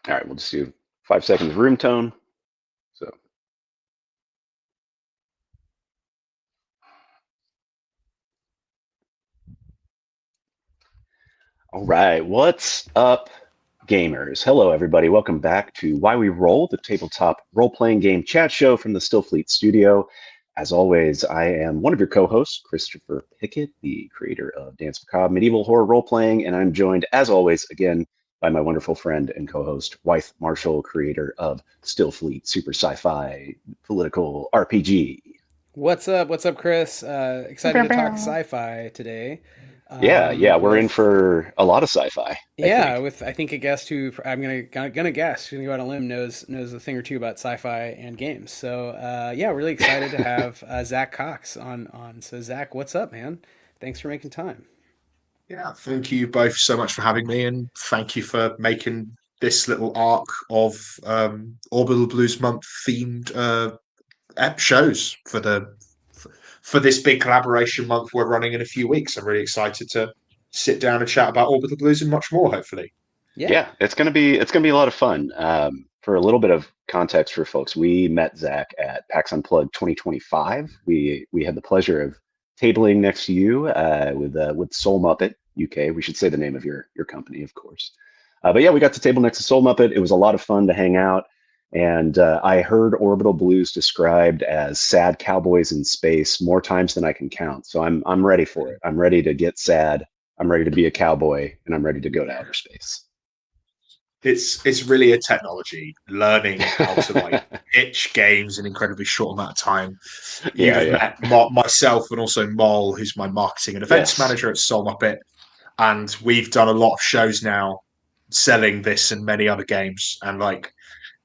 All right, we'll just do 5 seconds room tone. So, all right, what's up, gamers? Hello, everybody. Welcome back to Why We Roll, the tabletop role-playing game chat show from the Stillfleet studio. As always, I am one of your co-hosts, Christopher Pickett, the creator of Danse Macabre, medieval horror role-playing, and I'm joined, as always, again by my wonderful friend and co-host, Wythe Marschall, creator of Stillfleet, super sci-fi political RPG. What's up? What's up, Chris? Excited to talk sci-fi today. Yeah, we're in With for a lot of sci-fi, I yeah, think. with I think a guest who I'm gonna guess, gonna go out on a limb, knows a thing or two about sci-fi and games. So yeah, really excited to have Zach Cox on. So Zach, what's up, man? Thanks for making time. Yeah, thank you both so much for having me, and thank you for making this little arc of Orbital Blues Month themed shows for this big collaboration month we're running in a few weeks. I'm really excited to sit down and chat about Orbital Blues and much more, hopefully. Yeah. Yeah, it's gonna be a lot of fun. For a little bit of context for folks, we met Zach at PAX Unplugged 2025. We had the pleasure of tabling next to you with SoulMuppet UK. We should say the name of your company, of course. But yeah, we got to table next to SoulMuppet. It was a lot of fun to hang out, and I heard Orbital Blues described as sad cowboys in space more times than I can count. So I'm ready for it. I'm ready to get sad. I'm ready to be a cowboy, and I'm ready to go to outer space. It's really a technology learning how to like pitch games in an incredibly short amount of time. You'd Yeah, have yeah. met myself and also Mol, who's my marketing and events Yes. manager at Soul Muppet, and we've done a lot of shows now selling this and many other games. And like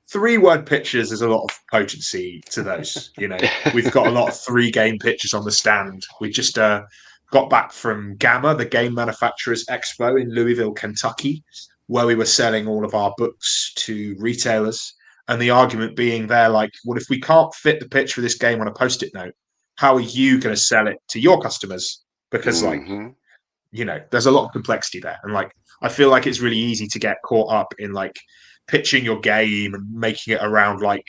3 word pitches is a lot of potency to those. You know, we've got a lot of 3 game pitches on the stand. We just got back from Gamma, the game manufacturers expo in Louisville, Kentucky, where we were selling all of our books to retailers. And the argument being there, like, well, if we can't fit the pitch for this game on a post-it note, how are you going to sell it to your customers? Because, like, Hmm. there's a lot of complexity there. And like, I feel like it's really easy to get caught up in like pitching your game and making it around like,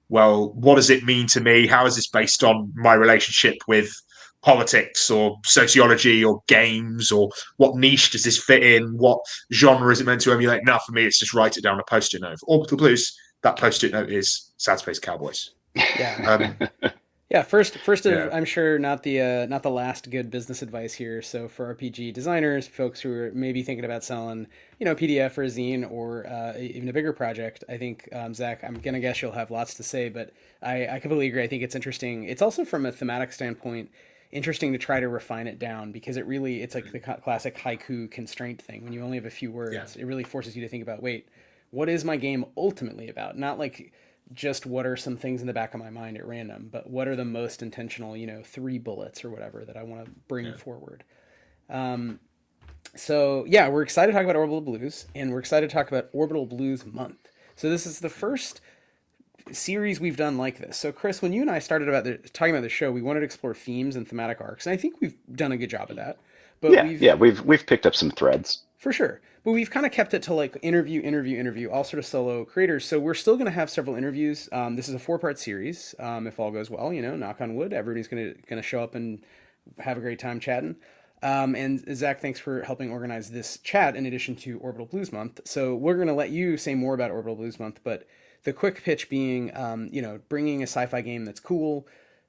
well, what does it mean to me? How is this based on my relationship with politics or sociology or games, or what niche does this fit in? What genre is it meant to emulate? Now, for me, it's just write it down on a post-it note. For Orbital Blues, that post-it note is Sad Space Cowboys. Yeah. Um, Yeah, first of yeah, I'm sure not the last good business advice here. So for RPG designers, folks who are maybe thinking about selling, PDF or a zine or even a bigger project, I think Zach, I'm gonna guess you'll have lots to say, but I completely agree. I think it's interesting. It's also from a thematic standpoint interesting to try to refine it down because it's like the classic haiku constraint thing. When you only have a few yeah, words, it really forces you to think about, wait, what is my game ultimately about? Not like just what are some things in the back of my mind at random, but what are the most intentional, 3 bullets or whatever that I want to bring yeah. forward. Um, so yeah, we're excited to talk about Orbital Blues, and we're excited to talk about Orbital Blues Month. So this is the first series we've done like this. So Chris, when you and I started talking about the show, we wanted to explore themes and thematic arcs, and I think we've done a good job of that. But Yeah, we've yeah. We've picked up some threads. for sure. But we've kind of kept it to like interview, all sort of solo creators. So we're still going to have several interviews. This is a 4-part series. If all goes well, knock on wood, everybody's going to show up and have a great time chatting. And Zach, thanks for helping organize this chat in addition to Orbital Blues Month. So we're going to let you say more about Orbital Blues Month, but the quick pitch being, bringing a sci-fi game that's cool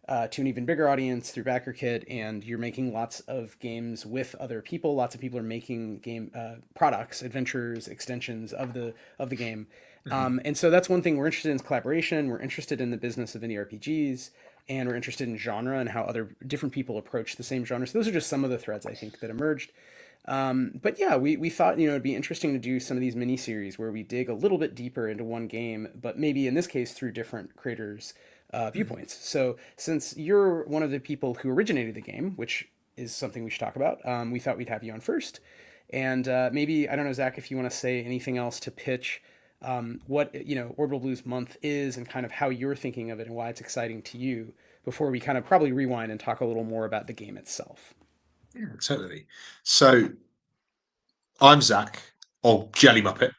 to an even bigger audience through BackerKit, and you're making lots of games with other people. Lots of people are making game products, adventures, extensions of the game, Mhm. and so that's one thing we're interested in is collaboration. We're interested in the business of indie RPGs, and we're interested in genre and how other different people approach the same genre. So those are just some of the threads I think that emerged. But yeah, we thought it'd be interesting to do some of these mini series where we dig a little bit deeper into one game, but maybe in this case through different creators' Mhm. viewpoints. So since you're one of the people who originated the game, which is something we should talk about, we thought we'd have you on first, and maybe I don't know, Zach, if you want to say anything else to pitch what Orbital Blues Month is and kind of how you're thinking of it and why it's exciting to you before we kind of probably rewind and talk a little more about the game itself. Yeah, totally. So I'm Zach, or Jelly Muppet.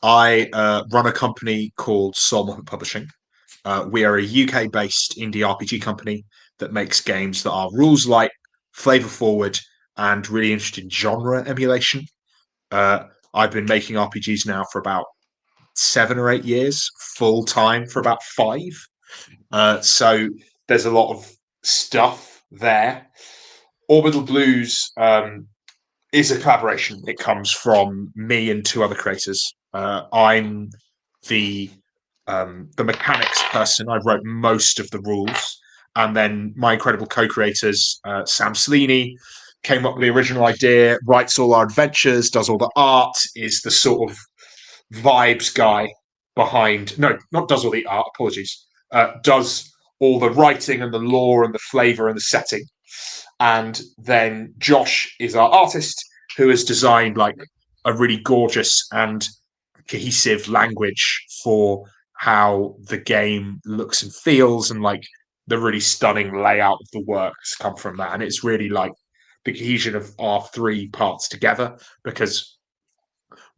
I run a company called SoulMuppet Publishing. We are a UK-based indie RPG company that makes games that are rules light, flavor forward, and really interested in genre emulation. I've been making RPGs now for about 7 or 8 years, full time for about 5. So there's a lot of stuff there. Orbital Blues is a collaboration. It comes from me and 2 other creators. I'm the mechanics person. I wrote most of the rules, and then my incredible co-creators, Sam Sleaney, came up with the original idea, writes all our adventures, does all the art, is the sort of vibes guy behind. No, not does all the art. Apologies. Does all the writing and the lore and the flavor and the setting. And then Josh is our artist who has designed like a really gorgeous and cohesive language for how the game looks and feels, and like the really stunning layout of the work has come from that. And it's really like the cohesion of our 3 parts together, because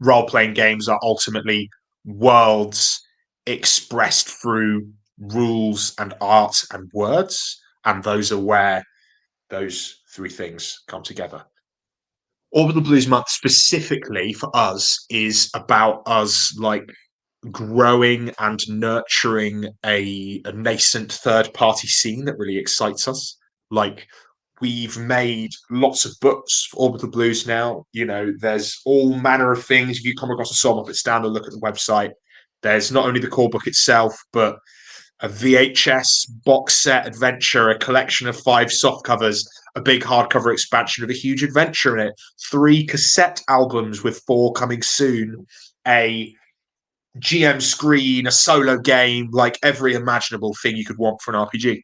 role-playing games are ultimately worlds expressed through rules and art and words, and those are where those 3 things come together. Orbital Blues Month specifically for us is about us like growing and nurturing a nascent third-party scene that really excites us. Like, we've made lots of books for Orbital Blues now. You know, there's all manner of things. If you come across a SoulMuppet stand and look at the website, there's not only the core book itself, but a VHS box set adventure, a collection of 5 soft covers, a big hardcover expansion of a huge adventure in it, 3 cassette albums with 4 coming soon, a GM screen, a solo game, like every imaginable thing you could want for an RPG.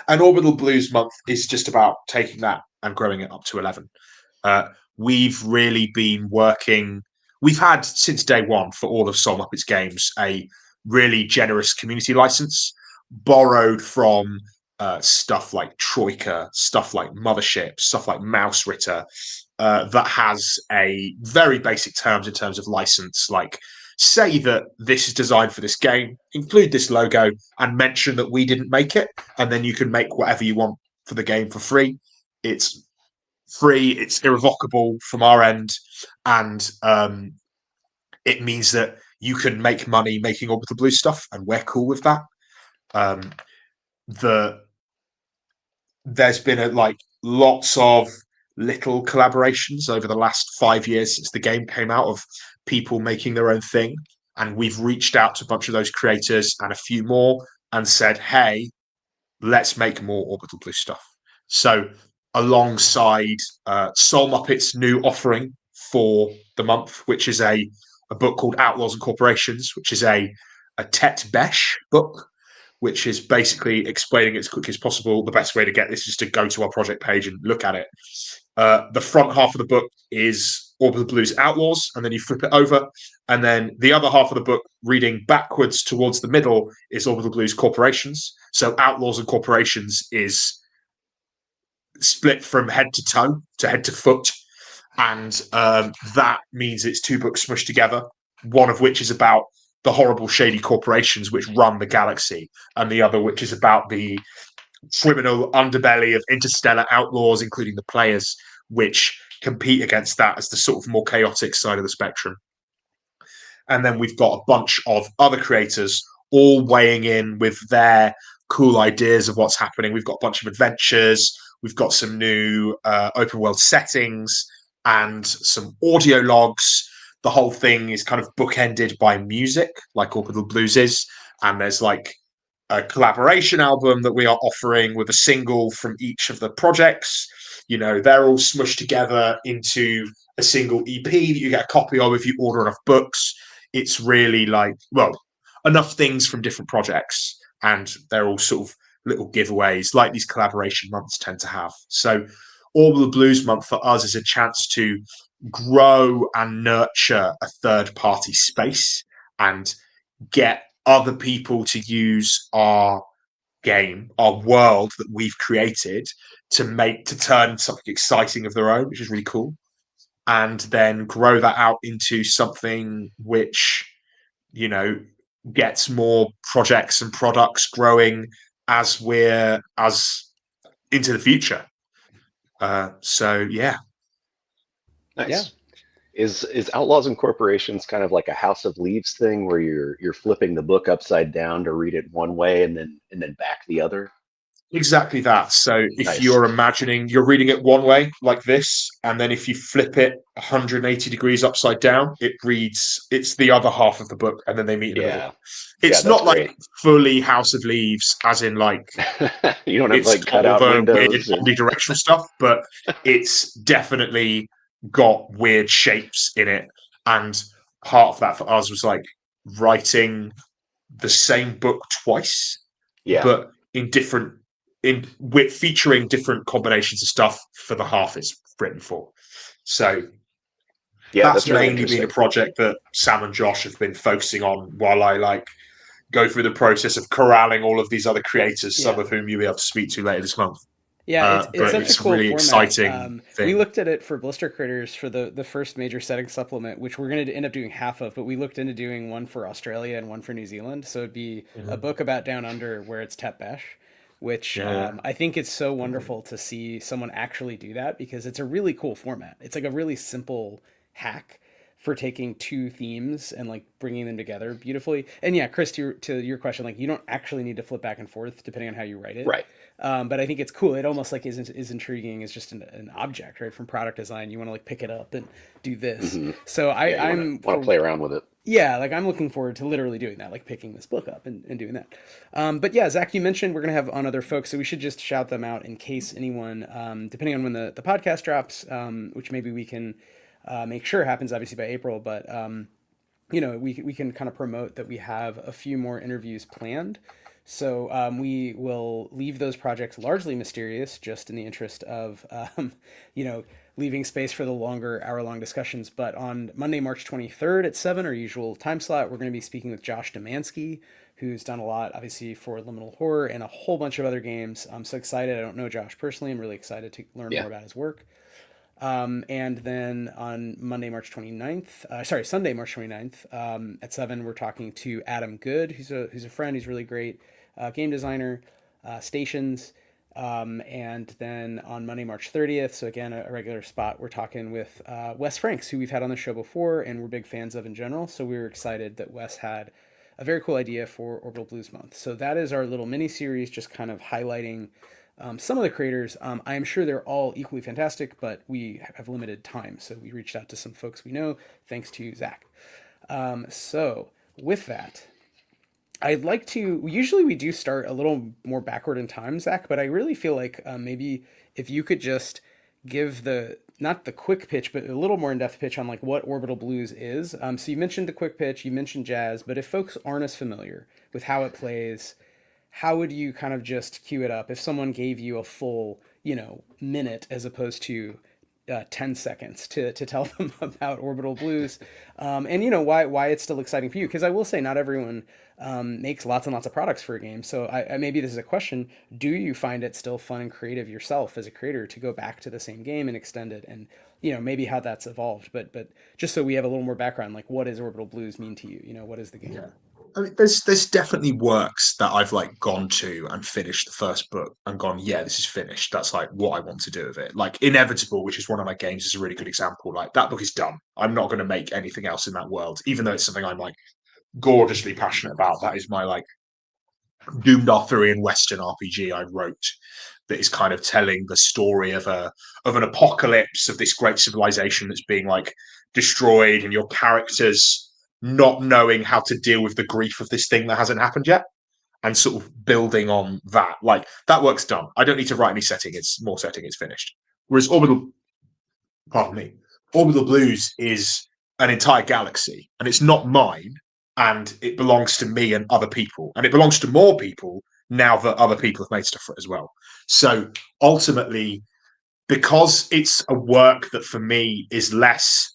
And Orbital Blues Month is just about taking that and growing it up to 11. We've really been working. We've had since day one for all of SoulMuppet's games a really generous community license, borrowed from stuff like Troika, stuff like Mothership, stuff like Mouse Ritter, that has a very basic terms in terms of license, like say that this is designed for this game, include this logo, and mention that we didn't make it, and then you can make whatever you want for the game for free. It's free, it's irrevocable from our end, and it means that you can make money making Orbital Blue stuff, and we're cool with that. There's been like lots of little collaborations over the last 5 years since the game came out of people making their own thing, and we've reached out to a bunch of those creators and a few more and said, hey, let's make more Orbital Blue stuff. So alongside SoulMuppet's new offering for the month, which is a book called Outlaws and Corporations, which is a Tet Besh book, which is basically explaining it as quickly as possible. The best way to get this is to go to our project page and look at it. The front half of the book is Orbital Blues Outlaws, and then you flip it over, and then the other half of the book, reading backwards towards the middle, is Orbital Blues Corporations. So Outlaws and Corporations is split from head to toe to head to foot, and that means it's 2 books smushed together, one of which is about the horrible, shady corporations which run the galaxy, and the other which is about the criminal underbelly of interstellar outlaws, including the players, which compete against that as the sort of more chaotic side of the spectrum. And then we've got a bunch of other creators all weighing in with their cool ideas of what's happening. We've got a bunch of adventures, we've got some new open world settings and some audio logs. The whole thing is kind of bookended by music, like Orbital Blues is, and there's like a collaboration album that we are offering with a single from each of the projects. You know, they're all smushed together into a single EP that you get a copy of if you order enough books. It's really like, well, enough things from different projects, and they're all sort of little giveaways like these collaboration months tend to have. So Orbital Blues Month for us is a chance to grow and nurture a third-party space and get other people to use our game, our world that we've created, to turn something exciting of their own, which is really cool. and then grow that out into something which, you know, gets more projects and products growing as into the future. So yeah. Yeah. Nice. Is Outlaws and Corporations kind of like a House of Leaves thing where you're flipping the book upside down to read it one way and then back the other? Exactly that. So if Nice. you're imagining you're reading it one way like this, and then if you flip it 180 degrees upside down, it's the other half of the book, and then they meet in the middle. Yeah. Yeah, It's that's not like great. fully House of Leaves, as in like You don't have it's like got all cutout the weird windows and omnidirectional stuff, but it's definitely got weird shapes in it. And part of that for us was like writing the same book twice, yeah. but in different with featuring different combinations of stuff for the half it's written for. So Yeah, that's that's really mainly been a interesting. project that Sam and Josh have been focusing on while I like go through the process of corralling all of these other creators, some Yeah. of whom you'll be able to speak to later this month. Yeah, it's But such a it's a cool really format. exciting We thing. looked at it for Blister Critters for the first major setting supplement, which we're going to end up doing half of, but we looked into doing one for Australia and one for New Zealand. So it'd be a Mhm. book about Down Under where it's Tetbesh, which Yeah, I think it's so wonderful to see someone actually do that because it's a really cool format. It's like a really simple hack for taking two themes and like bringing them together beautifully. And yeah, Chris, to your question, like you don't actually need to flip back and forth depending on how you write it. Right. But I think it's cool. It almost like is intriguing as just an object, right? From product design, you want to like pick it up and do this. Hmm. So Yeah, you I'm want to for play around with it. yeah, like I'm looking forward to literally doing that, like picking this book up and doing that. But yeah, Zach, you mentioned we're gonna have on other folks, so we should just shout them out in case anyone, depending on when the podcast drops, which maybe we can make sure happens obviously by April, but we can kind of promote that we have a few more interviews planned. So we will leave those projects largely mysterious, just in the interest of, leaving space for the longer hour-long discussions. But on Monday, March 23rd at 7, our usual time slot, we're going to be speaking with Josh Demansky, who's done a lot, obviously, for Liminal Horror and a whole bunch of other games. I'm so excited. I don't know Josh personally. I'm really excited to learn Yeah. more about his work. And then on Monday, March 29th, Sunday, March 29th, at 7, we're talking to Adam Good, who's a friend, he's really great, game designer, Stations. And then on Monday, March 30th, so again, a regular spot, we're talking with Wes Franks, who we've had on the show before and we're big fans of in general. So we were excited that Wes had a very cool idea for Orbital Blues Month. So that is our little mini series, just kind of highlighting some of the creators. I'm sure they're all equally fantastic, but we have limited time. So we reached out to some folks we know, thanks to Zach. So with that, I'd like to. Usually we do start a little more backward in time, Zach, but I really feel like maybe if you could just give the not the quick pitch, but a little more in depth pitch on like what Orbital Blues is. So you mentioned the quick pitch, you mentioned jazz, but if folks aren't as familiar with how it plays, how would you kind of just cue it up if someone gave you a full, minute as opposed to 10 seconds to tell them about Orbital Blues, and why it's still exciting for you? Because I will say not everyone makes lots and lots of products for a game. So I maybe this is a question: do you find it still fun and creative yourself as a creator to go back to the same game and extend it, and maybe how that's evolved? But just so we have a little more background, like what does Orbital Blues mean to you? What is the game? yeah. I mean, there's definitely works that I've like gone to and finished the first book and gone, yeah, this is finished. That's like what I want to do with it. Like Inevitable, which is one of my games, is a really good example. Like that book is done. I'm not going to make anything else in that world, even though it's something I'm like gorgeously passionate about. That is my like doomed Arthurian Western RPG I wrote that is kind of telling the story of an apocalypse of this great civilization that's being like destroyed, and your characters not knowing how to deal with the grief of this thing that hasn't happened yet, and sort of building on that. Like that work's done. I don't need to write any setting. It's more setting. It's finished. Whereas pardon me, Orbital Blues is an entire galaxy, and it's not mine, and it belongs to me and other people, and it belongs to more people now that other people have made stuff for it as well. So ultimately, because it's a work that for me is less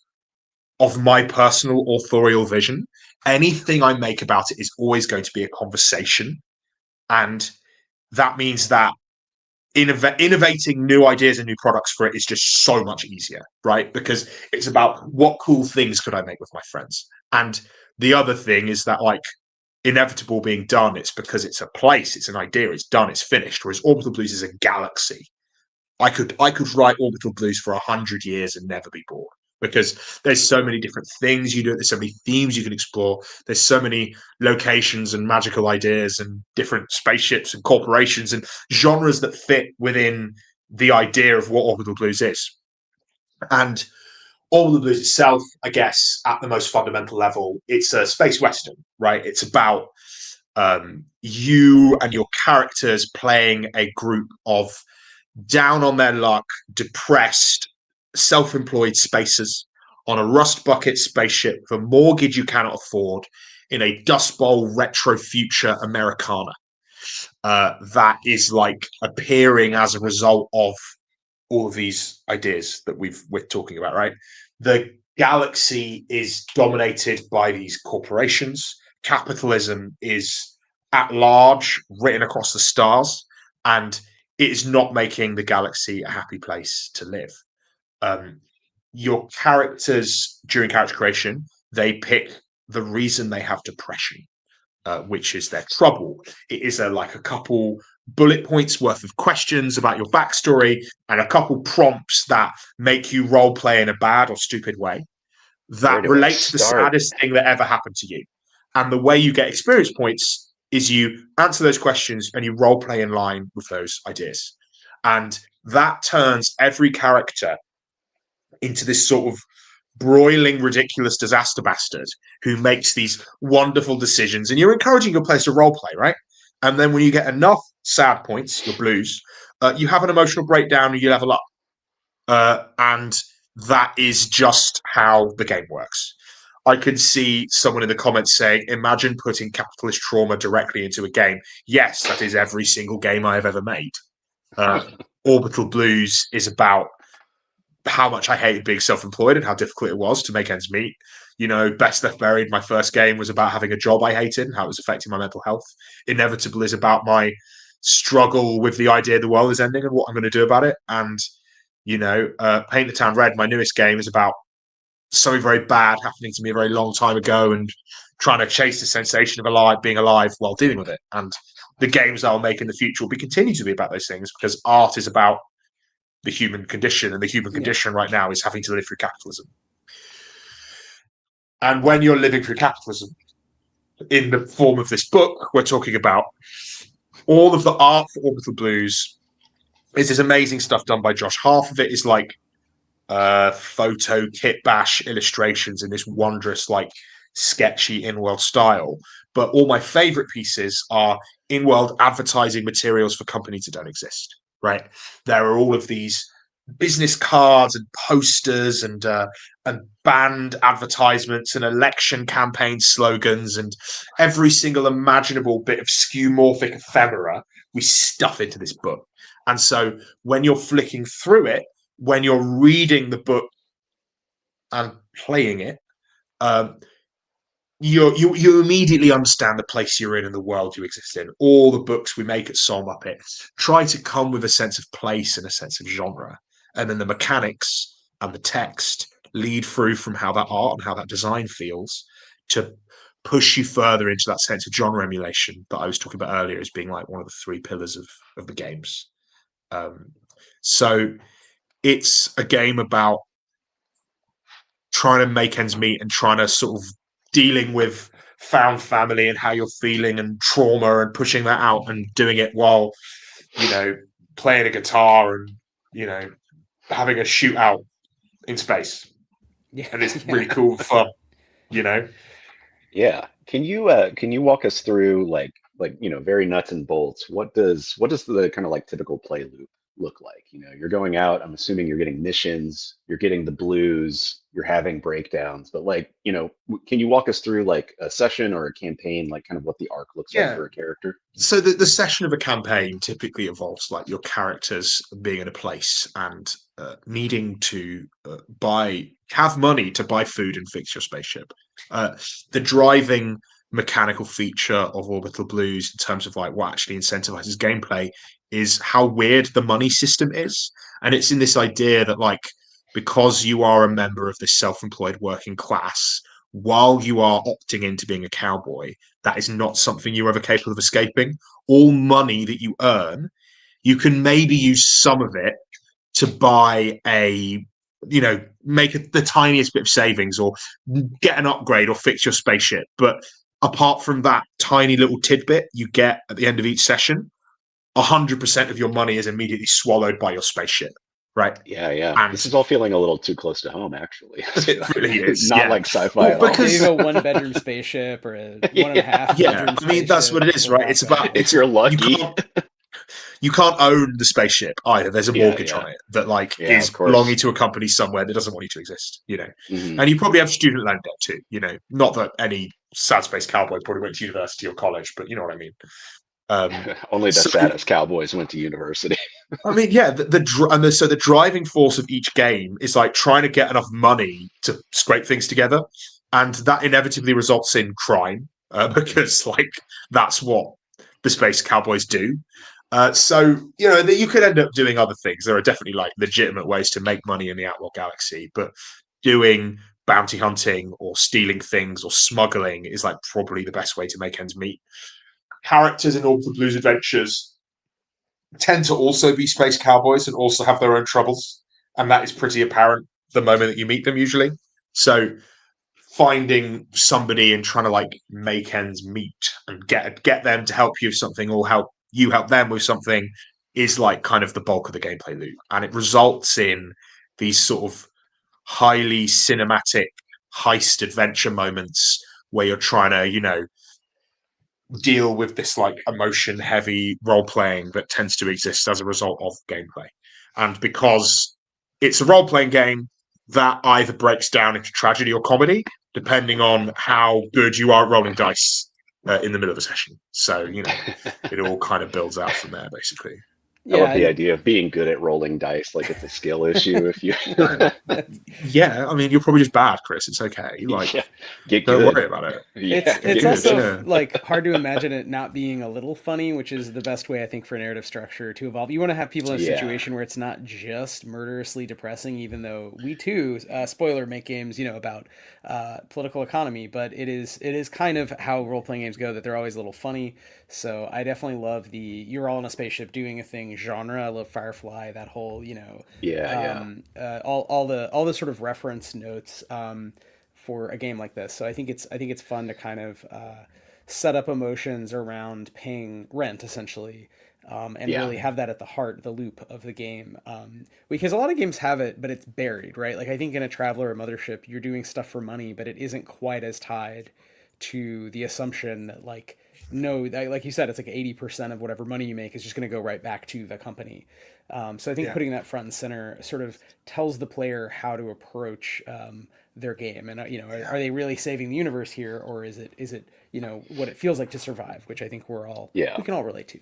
of my personal authorial vision, anything I make about it is always going to be a conversation. And that means that innovating new ideas and new products for it is just so much easier, right? Because it's about what cool things could I make with my friends. And the other thing is that, like, Inevitable being done, it's because it's a place, it's an idea, it's done, it's finished. Whereas Orbital Blues is a galaxy. I could write Orbital Blues for 100 years and never be bored, because there's so many different things you do. There's so many themes you can explore. There's so many locations and magical ideas and different spaceships and corporations and genres that fit within the idea of what Orbital Blues is. And Orbital Blues itself, I guess, at the most fundamental level, it's a space western, right? It's about you and your characters playing a group of down on their luck, depressed, self-employed spacers on a rust bucket spaceship with a mortgage you cannot afford in a Dust Bowl retro future Americana that is like appearing as a result of all of these ideas that we're talking about, right? The galaxy is dominated by these corporations. Capitalism is at large, written across the stars, and it is not making the galaxy a happy place to live. Your characters, during character creation, they pick the reason they have depression, which is their trouble. It is like a couple bullet points worth of questions about your backstory and a couple prompts that make you role play in a bad or stupid way that relate to the saddest thing that ever happened to you. And the way you get experience points is you answer those questions and you role play in line with those ideas. And that turns every character into this sort of broiling, ridiculous disaster bastard who makes these wonderful decisions. And you're encouraging your players to role play, right? And then when you get enough sad points, your blues, you have an emotional breakdown and you level up. And that is just how the game works. I could see someone in the comments saying, imagine putting capitalist trauma directly into a game. Yes, that is every single game I have ever made. Orbital Blues is about how much I hated being self-employed and how difficult it was to make ends meet. You know, Best Left Buried, my first game, was about having a job I hated and how it was affecting my mental health. Inevitable is about my struggle with the idea the world is ending and what I'm going to do about it. And, you know, Paint the Town Red, my newest game, is about something very bad happening to me a very long time ago and trying to chase the sensation of being alive while dealing with it. And the games I'll make in the future will continue to be about those things, because art is about the human condition, and the human condition right now is having to live through capitalism. And when you're living through capitalism in the form of this book, we're talking about all of the art for Orbital Blues is this amazing stuff done by Josh. Half of it is like photo kit bash illustrations in this wondrous, like, sketchy in-world style. But all my favorite pieces are in-world advertising materials for companies that don't exist. Right, there are all of these business cards and posters and band advertisements and election campaign slogans and every single imaginable bit of skeuomorphic ephemera we stuff into this book. And so when you're flicking through it, when you're reading the book and playing it, you immediately understand the place you're in and the world you exist in. All the books we make at SoulMuppet try to come with a sense of place and a sense of genre, and then the mechanics and the text lead through from how that art and how that design feels to push you further into that sense of genre emulation that I was talking about earlier as being like one of the three pillars of the games. So it's a game about trying to make ends meet and trying to sort of dealing with found family and how you're feeling and trauma and pushing that out and doing it while, you know, playing a guitar and, you know, having a shootout in space. Yeah. And it's really cool fun, you know? Yeah. Can you walk us through like, you know, very nuts and bolts? What does the kind of like typical play loop look like? You know, you're going out, I'm assuming you're getting missions, you're getting the blues, you're having breakdowns, but like, you know, can you walk us through like a session or a campaign, like kind of what the arc looks like for a character? So the session of a campaign typically involves like your characters being in a place and needing to have money to buy food and fix your spaceship. The driving mechanical feature of Orbital Blues in terms of like what actually incentivizes gameplay is how weird the money system is. And it's in this idea that like because you are a member of this self-employed working class, while you are opting into being a cowboy, that is not something you're ever capable of escaping. All money that you earn, you can maybe use some of it to buy make the tiniest bit of savings or get an upgrade or fix your spaceship. But apart from that tiny little tidbit you get at the end of each session, 100% of your money is immediately swallowed by your spaceship, right? Yeah. And This is all feeling a little too close to home, actually. it really is, Not yeah. like sci-fi Well, at all. because- Maybe a 1-bedroom spaceship or a 1.5 bedroom I mean, that's what it is, right? It's about If you're lucky. You can't own the spaceship either. There's a mortgage on it that like is of course. belonging to a company somewhere that doesn't want you to exist, Mhm. And you probably have student loan debt too, Not that any sad space cowboy probably went to university or college, but you know what I mean. Only the so- saddest cowboys went to university. I mean, yeah, so the driving force of each game is like trying to get enough money to scrape things together, and that inevitably results in crime because like that's what the space cowboys do. So you could end up doing other things. There are definitely like legitimate ways to make money in the Outlaw Galaxy, but doing bounty hunting or stealing things or smuggling is like probably the best way to make ends meet. Characters in all the Blues Adventures tend to also be space cowboys and also have their own troubles, and that is pretty apparent the moment that you meet them usually. So finding somebody and trying to like make ends meet and get them to help you with something or help you help them with something is like kind of the bulk of the gameplay loop, and it results in these sort of highly cinematic heist adventure moments where you're trying to deal with this like emotion heavy role playing that tends to exist as a result of gameplay. And because it's a role playing game, that either breaks down into tragedy or comedy, depending on how good you are at rolling dice in the middle of a session. So, it all kind of builds out from there, basically. I love the idea of being good at rolling dice, like it's a skill issue. If you, I mean, you're probably just bad, Chris. It's okay. Like, get don't good. worry about it. It's also like hard to imagine it not being a little funny, which is the best way I think for narrative structure to evolve. You want to have people in a situation where it's not just murderously depressing, even though we too, spoiler, make games about political economy, but it is kind of how role playing games go, that they're always a little funny. So I definitely love the you're all in a spaceship doing a thing genre. I love Firefly, that whole all the sort of reference notes for a game like this. So I think it's fun to kind of set up emotions around paying rent essentially. And really have that at the heart, the loop of the game. Because a lot of games have it, but it's buried, right? Like I think in a Traveler or Mothership, you're doing stuff for money, but it isn't quite as tied to the assumption that like you said, it's like 80% of whatever money you make is just going to go right back to the company. So I think putting that front and center sort of tells the player how to approach their game, and are they really saving the universe here, or is it what it feels like to survive, which I think we can all relate to.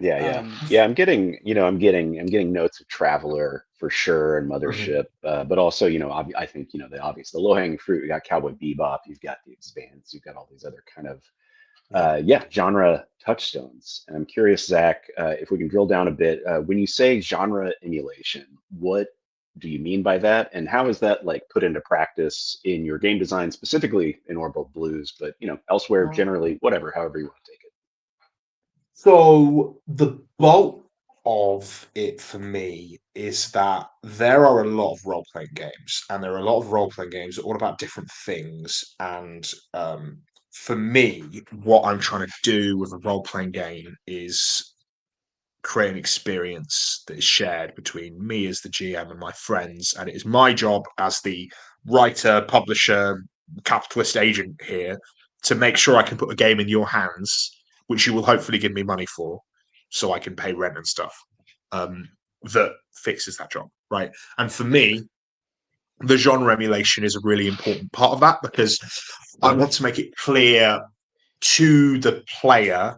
I'm getting notes of Traveler for sure and Mothership, but also I think the low hanging fruit. You got Cowboy Bebop, you've got The Expanse, you've got all these other kind of genre touchstones. And I'm curious, Zach, if we can drill down a bit. When you say genre emulation, what do you mean by that, and how is that like put into practice in your game design, specifically in Orbital Blues, but elsewhere generally, however you want to take it? So the bulk of it for me is that there are a lot of role-playing games, and there are a lot of role-playing games that are all about different things. And for me, what I'm trying to do with a role-playing game is create an experience that is shared between me as the GM and my friends. And it is my job as the writer, publisher, capitalist agent here to make sure I can put a game in your hands, which you will hopefully give me money for, so I can pay rent and stuff. That fixes that job, right? And for me, the genre emulation is a really important part of that, because I want to make it clear to the player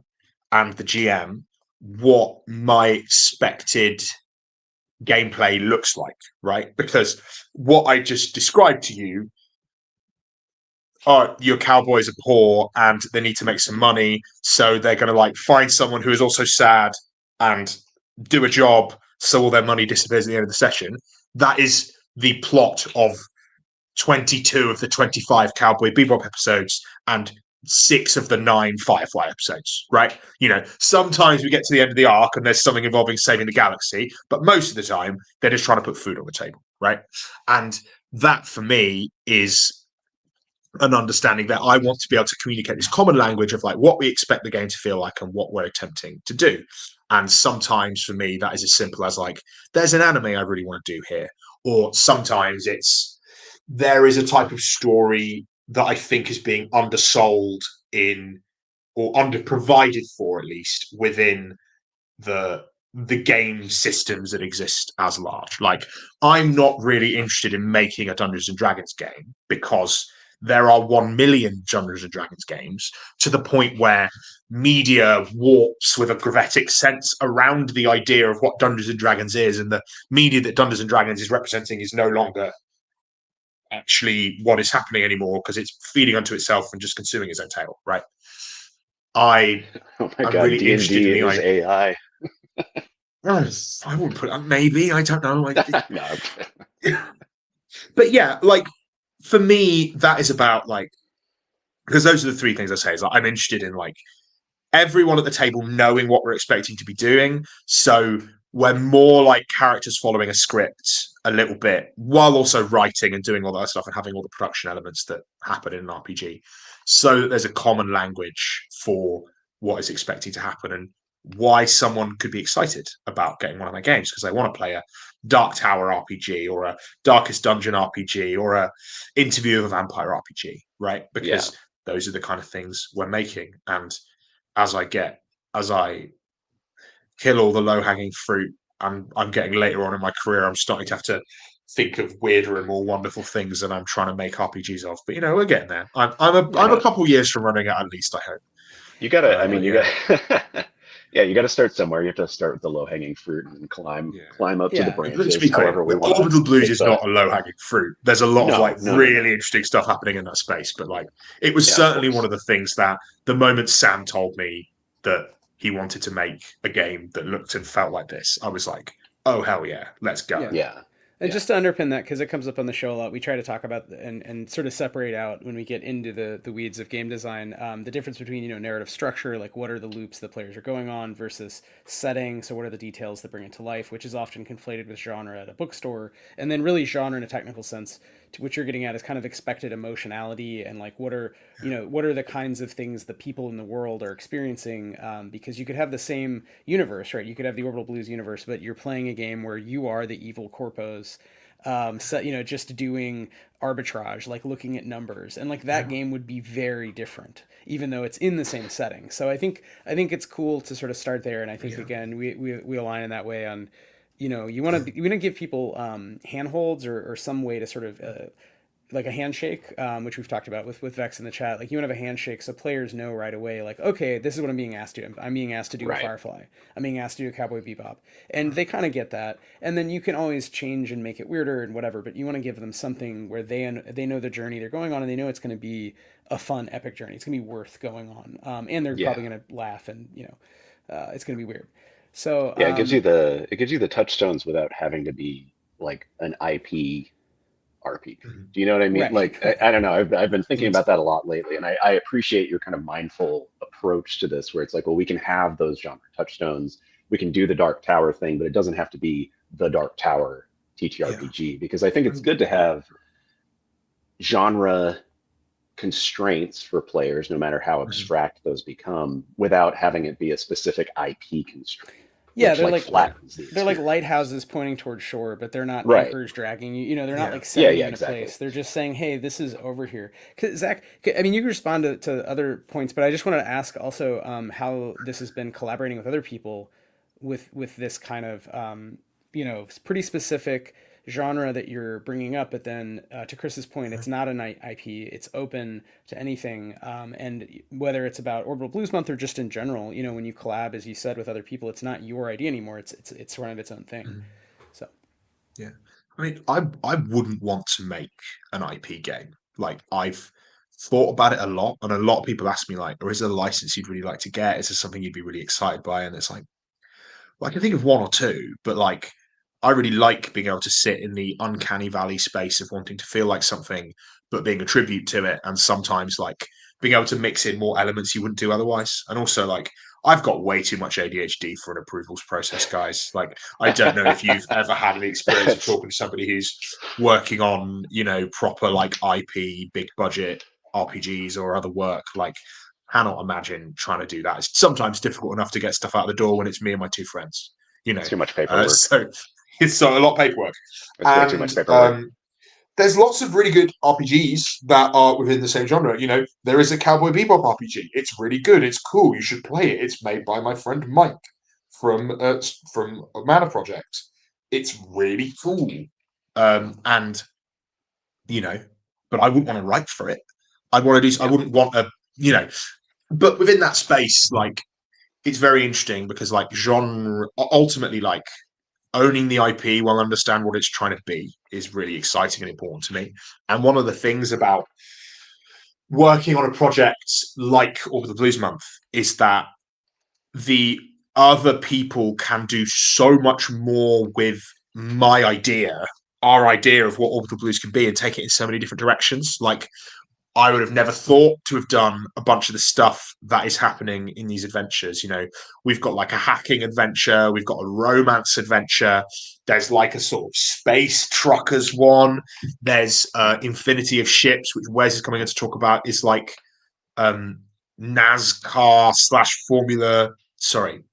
and the GM what my expected gameplay looks like, right? Because what I just described to you your cowboys are poor and they need to make some money, so they're going to like find someone who is also sad and do a job, so all their money disappears at the end of the session. That is the plot of 22 of the 25 Cowboy Bebop episodes and 6 of the 9 Firefly episodes, right? Sometimes we get to the end of the arc and there's something involving saving the galaxy, but most of the time they're just trying to put food on the table, right? And that for me is an understanding that I want to be able to communicate this common language of like what we expect the game to feel like and what we're attempting to do. And sometimes for me, that is as simple as like, there's an anime I really want to do here. Or sometimes there is a type of story that I think is being undersold in, or underprovided for at least, within the game systems that exist as large. Like, I'm not really interested in making a Dungeons and Dragons game because there are 1 million Dungeons and Dragons games, to the point where media warps with a gravitic sense around the idea of what Dungeons and Dragons is, and the media that Dungeons and Dragons is representing is no longer actually what is happening anymore because it's feeding onto itself and just consuming its own tail, right? I'm God, really interested in D&D the is AI. I wouldn't put it. Maybe, I don't know. No, But yeah, like for me, that is about like, because those are the three things I say. Is like, I'm interested in like everyone at the table knowing what we're expecting to be doing. So we're more like characters following a script a little bit, while also writing and doing all that stuff and having all the production elements that happen in an RPG. So that there's a common language for what is expecting to happen and why someone could be excited about getting one of my games, because they want to play a Dark Tower RPG or a Darkest Dungeon RPG or a Interview of a Vampire RPG, right? Because those are the kind of things we're making. And as I kill all the low-hanging fruit, I'm getting later on in my career, I'm starting to have to think of weirder and more wonderful things that I'm trying to make RPGs of. But we're getting there. I'm a couple years from running it, at least, I hope. you gotta. I mean, you got. Yeah, you got to start somewhere. You have to start with the low-hanging fruit and climb up to the Let's branches. be clear. However we want. Orbital Blues is not a low-hanging fruit. There's a lot of No. really interesting stuff happening in that space. But like, it was certainly one of the things that the moment Sam told me that he wanted to make a game that looked and felt like this, I was like, oh hell yeah, let's go. Yeah. And just to underpin that, because it comes up on the show a lot, we try to talk about and sort of separate out when we get into the weeds of game design, the difference between narrative structure, like what are the loops that players are going on, versus setting. So what are the details that bring it to life, which is often conflated with genre at a bookstore, and then really genre in a technical sense. To what you're getting at is kind of expected emotionality and like what are the kinds of things that people in the world are experiencing, because you could have the same universe, right? You could have the Orbital Blues universe, but you're playing a game where you are the evil corpos, just doing arbitrage, like looking at numbers, and like that game would be very different, even though it's in the same setting. So I think it's cool to sort of start there, and I think again we align in that way on, you want to give people handholds or some way to sort of like a handshake, which we've talked about with Vex in the chat. Like you want to have a handshake so players know right away, like, okay, this is what I'm being asked to do. I'm being asked to do a Firefly. I'm being asked to do a Cowboy Bebop. And they kind of get that. And then you can always change and make it weirder and whatever, but you want to give them something where they know the journey they're going on and they know it's going to be a fun, epic journey. It's going to be worth going on. And they're probably going to laugh and, it's going to be weird. So it gives you the touchstones without having to be like an IP RPG. Do you know what I mean? Right. Like, I don't know. I've been thinking about that a lot lately, and I appreciate your kind of mindful approach to this, where it's like, well, we can have those genre touchstones. We can do the Dark Tower thing, but it doesn't have to be the Dark Tower TTRPG, because I think it's good to have genre constraints for players, no matter how abstract those become, without having it be a specific IP constraint. Yeah, they're like lighthouses pointing towards shore, but they're not anchors dragging you. They're not like setting you in a place. They're just saying, "Hey, this is over here." Zach, I mean, you can respond to other points, but I just wanted to ask also how this has been collaborating with other people with this kind of pretty specific genre that you're bringing up. But then to Chris's point, it's not an IP; it's open to anything. And whether it's about Orbital Blues Month or just in general, when you collab, as you said, with other people, it's not your idea anymore. It's sort of its own thing. So, yeah, I mean, I wouldn't want to make an IP game. Like I've thought about it a lot, and a lot of people ask me like, or is there a license you'd really like to get? Is there something you'd be really excited by? And it's like, well, I can think of one or two, but like I really like being able to sit in the uncanny valley space of wanting to feel like something, but being a tribute to it, and sometimes like being able to mix in more elements you wouldn't do otherwise. And also like I've got way too much ADHD for an approvals process, guys. Like I don't know if you've ever had any experience of talking to somebody who's working on, proper like IP, big budget RPGs or other work. Like cannot imagine trying to do that. It's sometimes difficult enough to get stuff out the door when it's me and my two friends. It's too much paperwork. So it's a lot of paperwork. It's way too much paperwork. There's lots of really good RPGs that are within the same genre. There is a Cowboy Bebop RPG. It's really good. It's cool. You should play it. It's made by my friend Mike from Mana Project. It's really cool. But I wouldn't want to write for it. I wouldn't want a, but within that space, like, it's very interesting because like genre, ultimately, like owning the IP while understand what it's trying to be is really exciting and important to me. And one of the things about working on a project like Orbital Blues Month is that the other people can do so much more with our idea of what Orbital Blues can be, and take it in so many different directions. Like, I would have never thought to have done a bunch of the stuff that is happening in these adventures. We've got like a hacking adventure, we've got a romance adventure, there's like a sort of space truckers one, there's Infinity of Ships, which Wes is coming in to talk about, is like NASCAR / Formula. Sorry.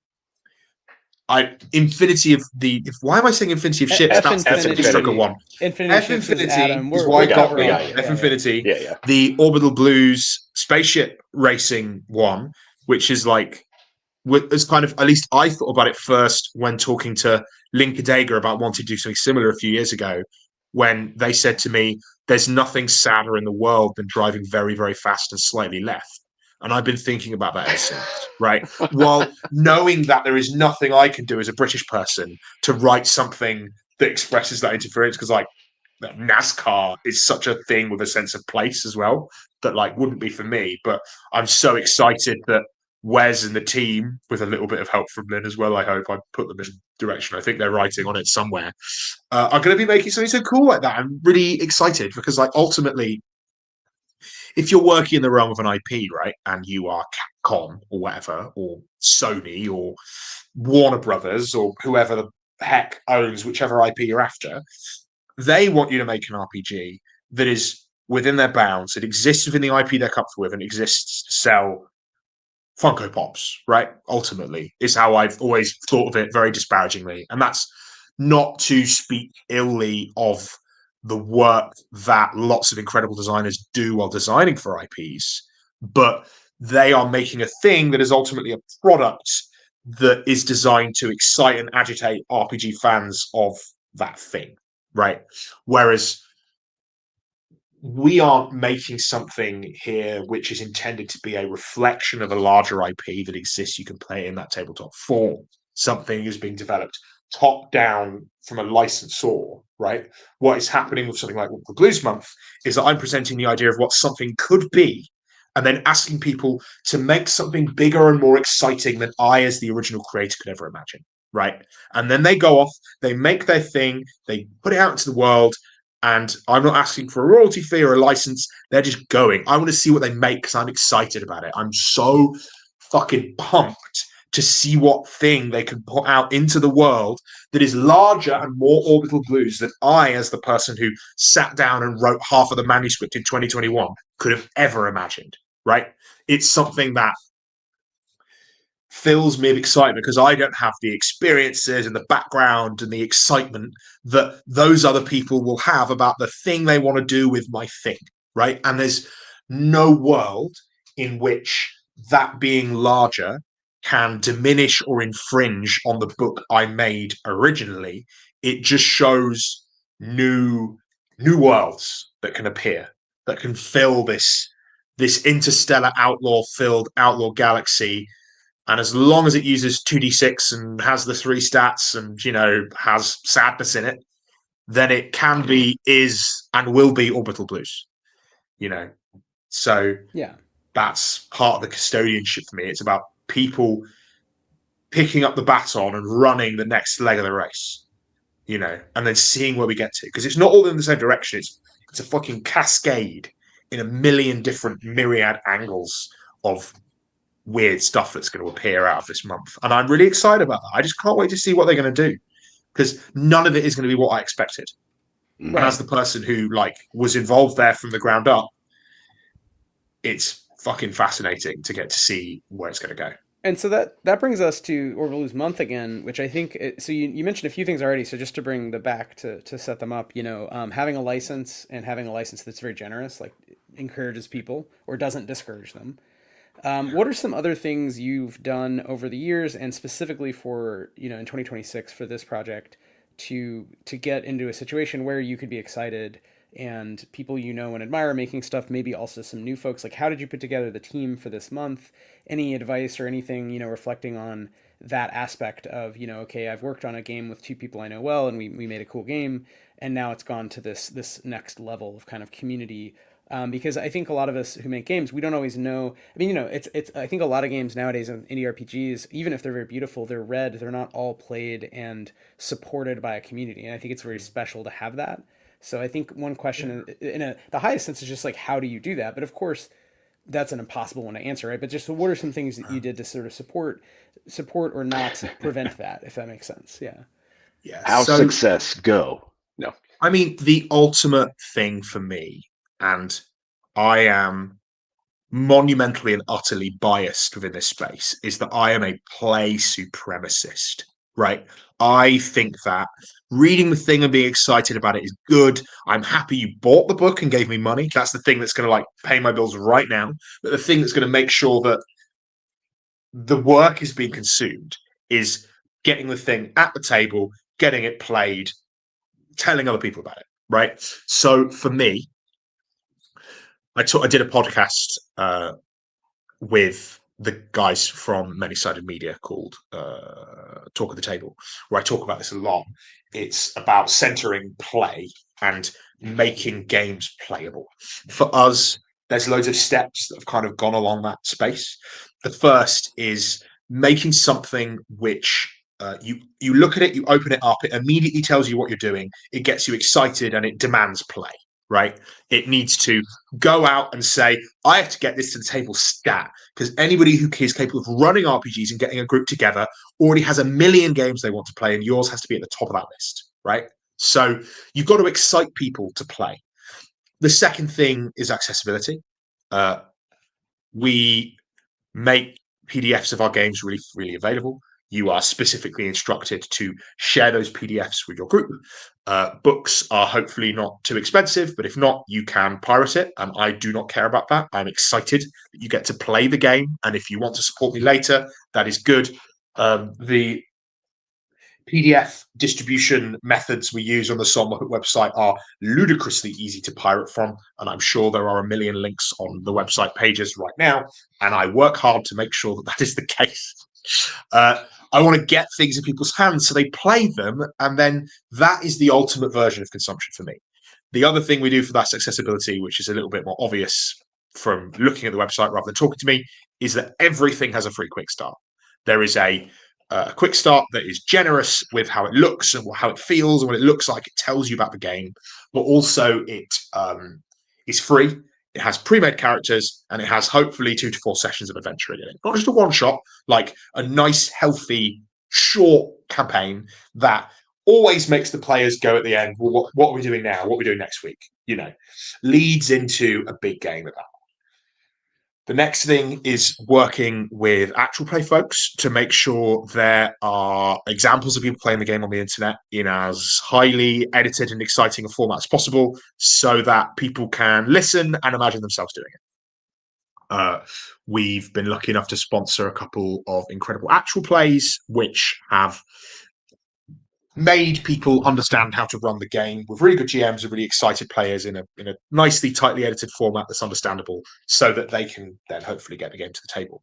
Infinity of the. Why am I saying Infinity of Ships? That's Infinity. Space Trucker one. Infinity is why I got F Infinity. Yeah. The Orbital Blues spaceship racing one, which is like, as kind of, at least I thought about it first when talking to Link Adega about wanting to do something similar a few years ago, when they said to me, "There's nothing sadder in the world than driving very, very fast and slightly left." And I've been thinking about that ever since, right? While knowing that there is nothing I can do as a British person to write something that expresses that interference, because like NASCAR is such a thing with a sense of place as well that like wouldn't be for me. But I'm so excited that Wes and the team, with a little bit of help from Lynn as well, I hope I put them in direction. I think they're writing on it somewhere. Are going to be making something so cool like that. I'm really excited because like ultimately, if you're working in the realm of an IP, right, and you are Capcom or whatever, or Sony or Warner Brothers or whoever the heck owns whichever IP you're after, they want you to make an RPG that is within their bounds. It exists within the IP they're comfortable with and exists to sell Funko Pops, right? Ultimately, is how I've always thought of it, very disparagingly. And that's not to speak illy of the work that lots of incredible designers do while designing for IPs, but they are making a thing that is ultimately a product that is designed to excite and agitate RPG fans of that thing, right? Whereas we aren't making something here which is intended to be a reflection of a larger IP that exists. You can play it in that tabletop form. Something is being developed top down from a licensor, right? What is happening with something like the Blues Month is that I'm presenting the idea of what something could be, and then asking people to make something bigger and more exciting than I, as the original creator, could ever imagine, right? And then they go off, they make their thing, they put it out into the world, and I'm not asking for a royalty fee or a license. They're just going. I want to see what they make because I'm excited about it. I'm so fucking pumped to see what thing they can put out into the world that is larger and more Orbital Blues than I, as the person who sat down and wrote half of the manuscript in 2021, could have ever imagined, right? It's something that fills me with excitement because I don't have the experiences and the background and the excitement that those other people will have about the thing they want to do with my thing, right? And there's no world in which that being larger can diminish or infringe on the book I made originally. It just shows new worlds that can appear, that can fill this interstellar outlaw-filled outlaw galaxy. And as long as it uses 2d6 and has the 3 stats and, has sadness in it, then it can be, is, and will be Orbital Blues. So Yeah. that's part of the custodianship for me. It's about people picking up the baton and running the next leg of the race, and then seeing where we get to. Because it's not all in the same direction. It's a fucking cascade in a million different myriad angles of weird stuff that's going to appear out of this month. And I'm really excited about that. I just can't wait to see what they're going to do, because none of it is going to be what I expected. Mhm. And as the person who was involved there from the ground up, it's fucking fascinating to get to see where it's going to go. And so that brings us to Orbital Blues Month again, which I think. So you mentioned a few things already. So just to bring the back to set them up, having a license and having a license that's very generous, like encourages people or doesn't discourage them. What are some other things you've done over the years, and specifically for in 2026 for this project, to get into a situation where you could be excited and people and admire making stuff, maybe also some new folks? Like, how did you put together the team for this month? Any advice or anything reflecting on that aspect of okay, I've worked on a game with two people I know well, and we made a cool game, and now it's gone to this next level of kind of community. Because I think a lot of us who make games, we don't always know. I mean, it's. I think a lot of games nowadays, indie RPGs, even if they're very beautiful, they're read. They're not all played and supported by a community, and I think it's very special to have that. So I think one question, the highest sense, is just like, how do you do that? But of course, that's an impossible one to answer, right? But just what are some things that you did to sort of support or not prevent that, if that makes sense? Yeah. Yeah. How's So, success go? No. I mean, the ultimate thing for me, and I am monumentally and utterly biased within this space, is that I am a play supremacist, right? I think that reading the thing and being excited about it is good. I'm happy you bought the book and gave me money. That's the thing that's going to pay my bills right now. But the thing that's going to make sure that the work is being consumed is getting the thing at the table, getting it played, telling other people about it, right? So for me, I did a podcast with the guys from Many Sided Media called Talk of the Table, where I talk about this a lot. It's about centering play and making games playable. For us, there's loads of steps that have kind of gone along that space. The first is making something which you look at it, you open it up, it immediately tells you what you're doing, it gets you excited, and it demands play, right? It needs to go out and say, I have to get this to the table stat, because anybody who is capable of running RPGs and getting a group together already has a million games they want to play, and yours has to be at the top of that list, right? So you've got to excite people to play. The second thing is accessibility. We make PDFs of our games really freely available. You are specifically instructed to share those PDFs with your group. Books are hopefully not too expensive, but if not, you can pirate it, and I do not care about that. I'm excited that you get to play the game, and if you want to support me later, that is good. The PDF distribution methods we use on the SoulMuppet website are ludicrously easy to pirate from, and I'm sure there are a million links on the website pages right now, and I work hard to make sure that that is the case. I want to get things in people's hands so they play them, and then that is the ultimate version of consumption for me. The other thing we do for that accessibility, which is a little bit more obvious from looking at the website rather than talking to me, is that everything has a free quick start. There is a quick start that is generous with how it looks and how it feels and what it looks like. It tells you about the game, but also it is free. It has pre-made characters, and it has hopefully 2 to 4 sessions of adventuring in it. Not just a one-shot, like a nice, healthy, short campaign that always makes the players go at the end, well, what are we doing now? What are we doing next week? Leads into a big game at that. The next thing is working with actual play folks to make sure there are examples of people playing the game on the internet in as highly edited and exciting a format as possible, so that people can listen and imagine themselves doing it. We've been lucky enough to sponsor a couple of incredible actual plays, which have made people understand how to run the game with really good GMs and really excited players in a nicely, tightly edited format that's understandable, so that they can then hopefully get the game to the table.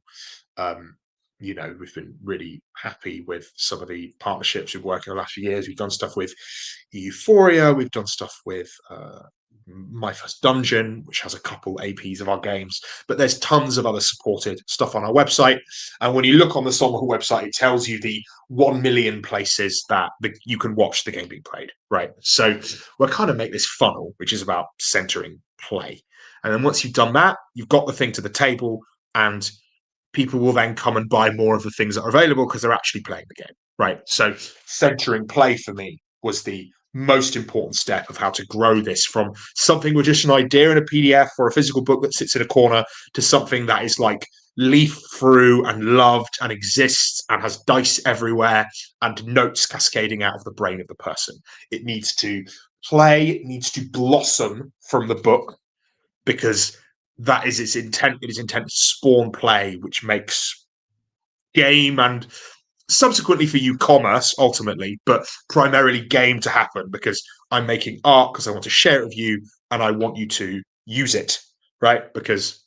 We've been really happy with some of the partnerships we've worked in the last few years. We've done stuff with Euphoria, we've done stuff with My First Dungeon, which has a couple APs of our games, but there's tons of other supported stuff on our website. And when you look on the SoulMuppet website, it tells you the 1 million places that you can watch the game being played, right? So we're kind of make this funnel, which is about centering play. And then once you've done that, you've got the thing to the table, and people will then come and buy more of the things that are available because they're actually playing the game, right? So centering play for me was the most important step of how to grow this from something with just an idea in a PDF or a physical book that sits in a corner to something that is like leaf through and loved and exists and has dice everywhere and notes cascading out of the brain of the person. It needs to play, it needs to blossom from the book, because that is its intent. It is intent to spawn play, which makes game and subsequently for you commerce ultimately, but primarily game to happen, because I'm making art because I want to share it with you and I want you to use it, right? Because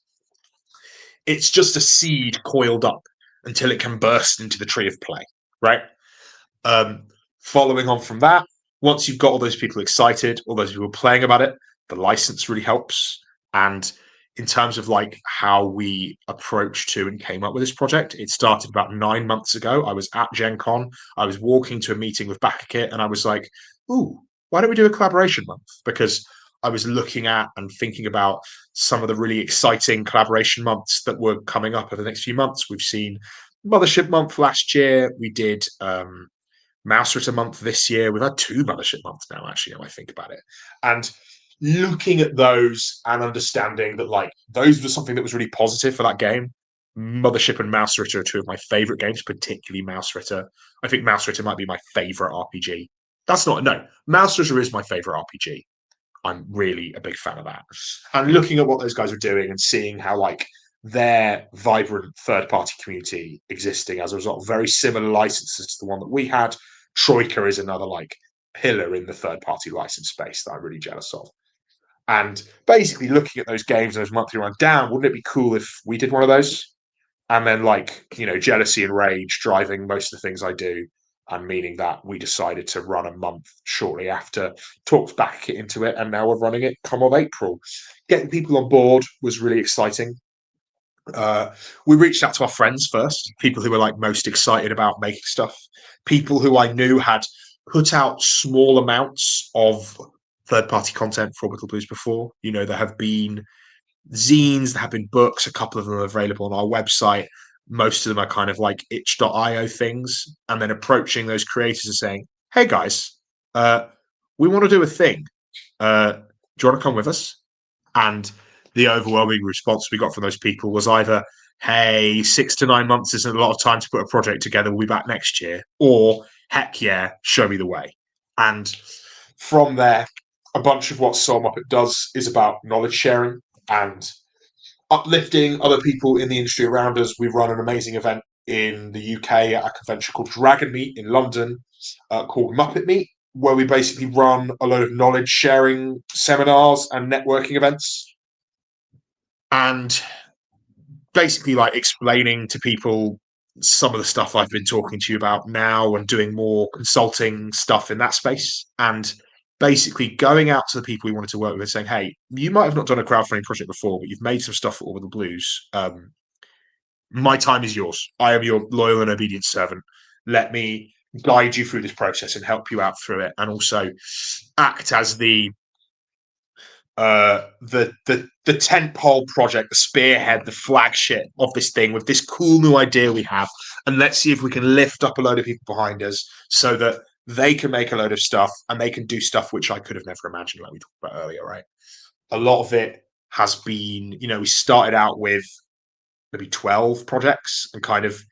it's just a seed coiled up until it can burst into the tree of play, right? Following on from that, once you've got all those people excited, all those people playing about it, the license really helps. And in terms of like how we approached to and came up with this project, it started about 9 months ago. I was at Gen Con. I was walking to a meeting with BackerKit, and I was like, ooh, why don't we do a collaboration month? Because I was looking at and thinking about some of the really exciting collaboration months that were coming up over the next few months. We've seen Mothership Month last year. We did Mouse Ritter Month this year. We've had 2 Mothership Months now, actually, when I think about it. And looking at those and understanding that like those were something that was really positive for that game. Mothership and Mouse Ritter are 2 of my favorite games, particularly Mouse Ritter. I think Mouse Ritter might be my favorite RPG. Mouse Ritter is my favorite RPG. I'm really a big fan of that. And looking at what those guys are doing and seeing how like their vibrant third-party community existing as a result of very similar licenses to the one that we had. Troika is another like pillar in the third-party license space that I'm really jealous of. And basically looking at those games and those monthly run down, wouldn't it be cool if we did one of those? And then like, jealousy and rage driving most of the things I do, and meaning that we decided to run a month shortly after, talked back into it, and now we're running it come of April. Getting people on board was really exciting. We reached out to our friends first, people who were like most excited about making stuff, people who I knew had put out small amounts of third-party content for Orbital Blues before. There have been zines, there have been books, a couple of them are available on our website. Most of them are kind of like itch.io things, and then approaching those creators and saying, hey guys, we want to do a thing. Do you want to come with us? And the overwhelming response we got from those people was either, hey, 6 to 9 months isn't a lot of time to put a project together, we'll be back next year, or heck yeah, show me the way. And from there, a bunch of what SoulMuppet does is about knowledge sharing and uplifting other people in the industry around us. We run an amazing event in the UK at a convention called Dragon Meet in London, called Muppet Meet, where we basically run a load of knowledge sharing seminars and networking events, and basically like explaining to people some of the stuff I've been talking to you about now, and doing more consulting stuff in that space, and basically going out to the people we wanted to work with and saying, hey, you might have not done a crowdfunding project before, but you've made some stuff for Orbital Blues. My time is yours. I am your loyal and obedient servant. Let me guide you through this process and help you out through it, and also act as the tentpole project, the spearhead, the flagship of this thing with this cool new idea we have. And let's see if we can lift up a load of people behind us so that they can make a load of stuff and they can do stuff which I could have never imagined, like we talked about earlier, right? A lot of it has been, we started out with maybe 12 projects, and kind of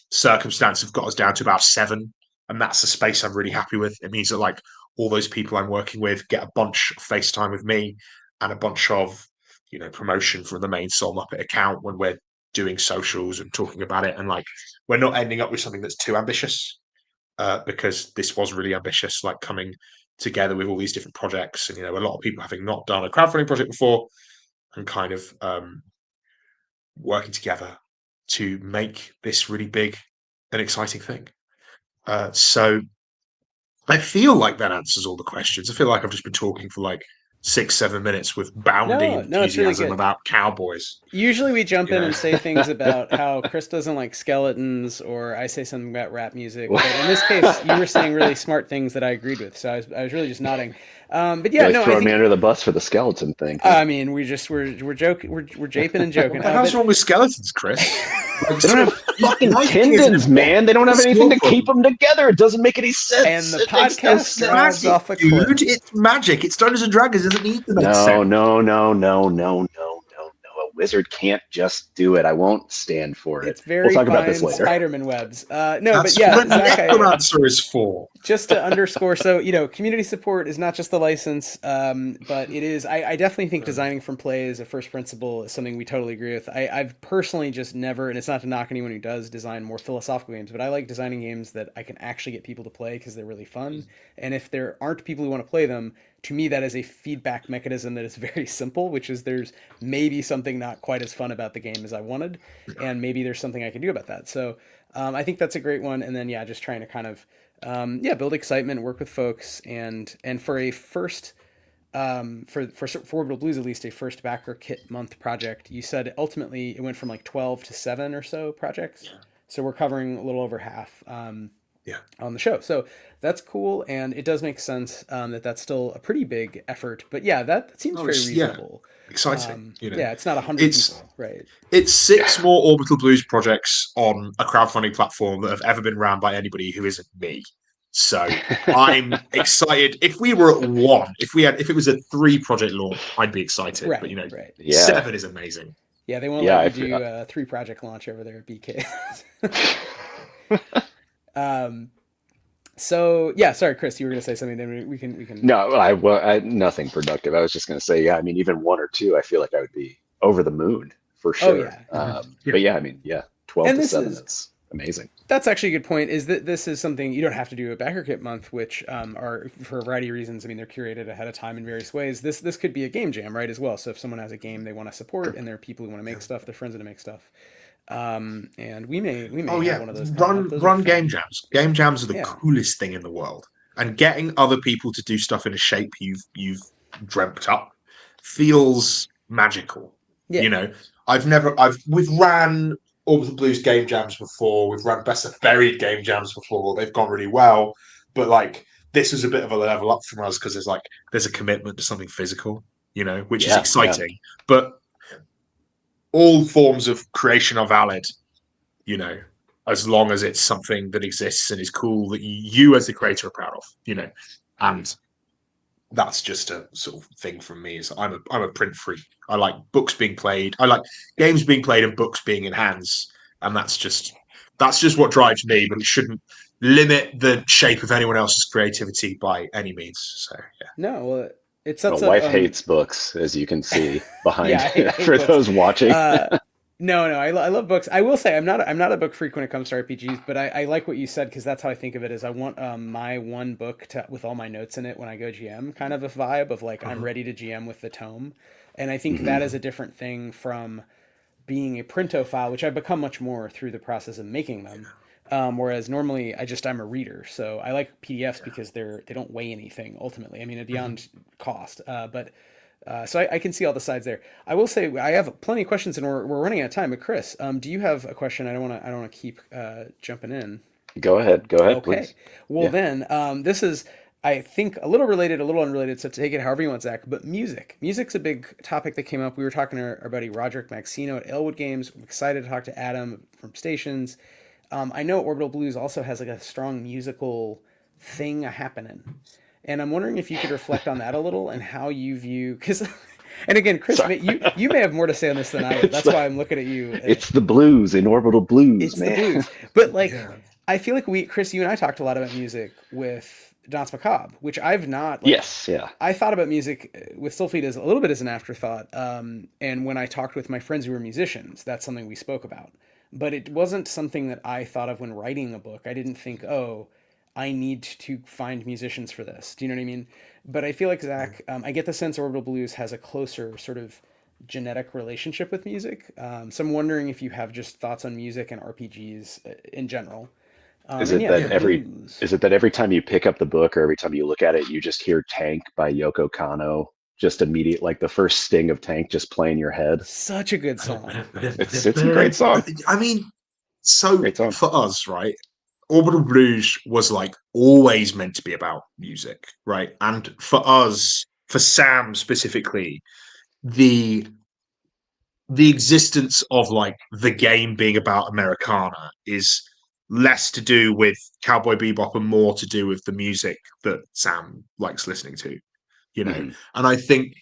circumstance have got us down to about 7. And that's the space I'm really happy with. It means that like all those people I'm working with get a bunch of FaceTime with me and a bunch of, promotion from the main SoulMuppet account when we're doing socials and talking about it. And like, we're not ending up with something that's too ambitious, because this was really ambitious, like coming together with all these different projects. And, a lot of people having not done a crowdfunding project before, and kind of working together to make this really big and exciting thing. So I feel like that answers all the questions. I feel like I've just been talking for like 6-7 minutes with bounding No, it's really enthusiasm good. about cowboys. Usually we jump You in know, and say things about how Chris doesn't like skeletons, or I say something about rap music. But in this case, you were saying really smart things that I agreed with, so I was really just nodding. But yeah, Really no, I throwing me think under the bus for the skeleton thing, huh? I mean we're joking, we're japing and joking. what the hell's But wrong with skeletons, Chris? Like, They don't have fucking Viking is tendons, man. They don't have anything to keep awesome. them together. It doesn't make any and sense. the It makes no podcast drives sense. Magic, off a dude. cliff. It's magic. It's Dungeons and Dragons. It doesn't need to make No, sense. no, no, no, no, no, no, no. A wizard can't just do it. I won't stand for it. It's We'll very talk about this fine later. Spider-Man webs. No, but That's yeah, what a Zach, necromancer is for. just to underscore, so community support is not just the license, but it is. I definitely think designing from play as a first principle is something we totally agree with. I've personally just never, and it's not to knock anyone who does design more philosophical games, but I like designing games that I can actually get people to play because they're really fun. And if there aren't people who want to play them, to me that is a feedback mechanism that is very simple, which is there's maybe something not quite as fun about the game as I wanted, and maybe there's something I can do about that. So I think that's a great one. And then just trying to kind of build excitement, work with folks, and for a first for Orbital Blues, at least a first BackerKit month project. You said ultimately it went from like 12 to 7 or so projects, so we're covering a little over half on the show. So that's cool, and it does make sense that that's still a pretty big effort. But that seems very reasonable. Exciting. It's not 100 people, right? It's 6 more Orbital Blues projects on a crowdfunding platform that have ever been ran by anybody who isn't me. So I'm excited. If we were at 1, if it was a 3 project launch, I'd be excited. Right, but right. 7 is amazing. Yeah, they won't let you do a 3 project launch over there at BK. So sorry, Chris, you were going to say something. Then we can. No, I nothing productive. I was just going to say, I mean, even 1 or 2, I feel like I would be over the moon for sure. But I mean, 12 to 7 is amazing. That's actually a good point. Is that this is something you don't have to do a BackerKit month, which are for a variety of reasons. I mean, they're curated ahead of time in various ways. This could be a game jam, right? As well. So if someone has a game they want to support, and there are people who want to make stuff, their friends want to make stuff. And we may have one of those. Run game jams. Game jams are the coolest thing in the world, and getting other people to do stuff in a shape you've dreamt up feels magical. Yeah. We've ran Orbital Blues game jams before. We've run Best of Buried game jams before. They've gone really well, but this was a bit of a level up from us because there's a commitment to something physical, which is exciting. But all forms of creation are valid, as long as it's something that exists and is cool that you as the creator are proud of, and that's just a sort of thing from me. Is I'm a print freak. I like books being played. I like games being played and books being in hands, and that's just what drives me. But it shouldn't limit the shape of anyone else's creativity by any means. So No, well, it My sets wife up. hates books, as you can see behind I hate for books. those watching. No, I love books. I will say I'm not a book freak when it comes to RPGs, but I like what you said because that's how I think of it. Is I want my one book with all my notes in it when I go GM, kind of a vibe of I'm ready to GM with the tome, and I think that is a different thing from being a printo file, which I've become much more through the process of making them. Whereas normally I'm a reader, so I like PDFs because they don't weigh anything ultimately. I mean, beyond cost, but. So I can see all the sides there. I will say I have plenty of questions, and we're running out of time. But Chris, do you have a question? I don't want to keep jumping in. Go ahead, Okay. please. Well, then this is I think a little related, a little unrelated. So take it however you want, Zach. But music's a big topic that came up. We were talking to our buddy Roderick Maxino at Elwood Games. I'm excited to talk to Adam from Stations. I know Orbital Blues also has a strong musical thing happening. And I'm wondering if you could reflect on that a little and how you view, because, and again, Chris, you may have more to say on this than I would. That's why I'm looking at you. It's the blues in Orbital Blues, man. The blues. But I feel like Chris, you and I talked a lot about music with Danse Macabre, which I've not. Yes, yeah. I thought about music with Stillfleet as a little bit as an afterthought. And when I talked with my friends who were musicians, that's something we spoke about. But it wasn't something that I thought of when writing a book. I didn't think, I need to find musicians for this. Do you know what I mean? But I feel like, Zach, I get the sense Orbital Blues has a closer sort of genetic relationship with music. So I'm wondering if you have just thoughts on music and RPGs in general. Is it that every time you pick up the book or every time you look at it, you just hear Tank by Yoko Kanno just immediate, like the first sting of Tank just play in your head. Such a good song. It's a great song. I mean, so Great song. for us, right? Orbital Blues was like always meant to be about music, right? And for us, for Sam specifically, the existence of like the game being about Americana is less to do with Cowboy Bebop and more to do with the music that Sam likes listening to, you know. Mhm. And I think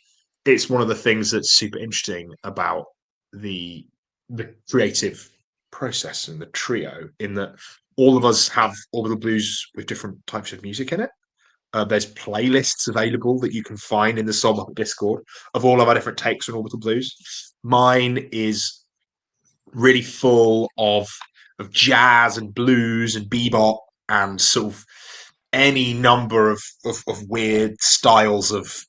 it's one of the things that's super interesting about the creative process and the trio, in that all of us have Orbital Blues with different types of music in it. There's playlists available that you can find in the SoulMuppet Discord of all of our different takes on Orbital Blues. Mine is really full of jazz and blues and bebop and sort of any number of weird styles of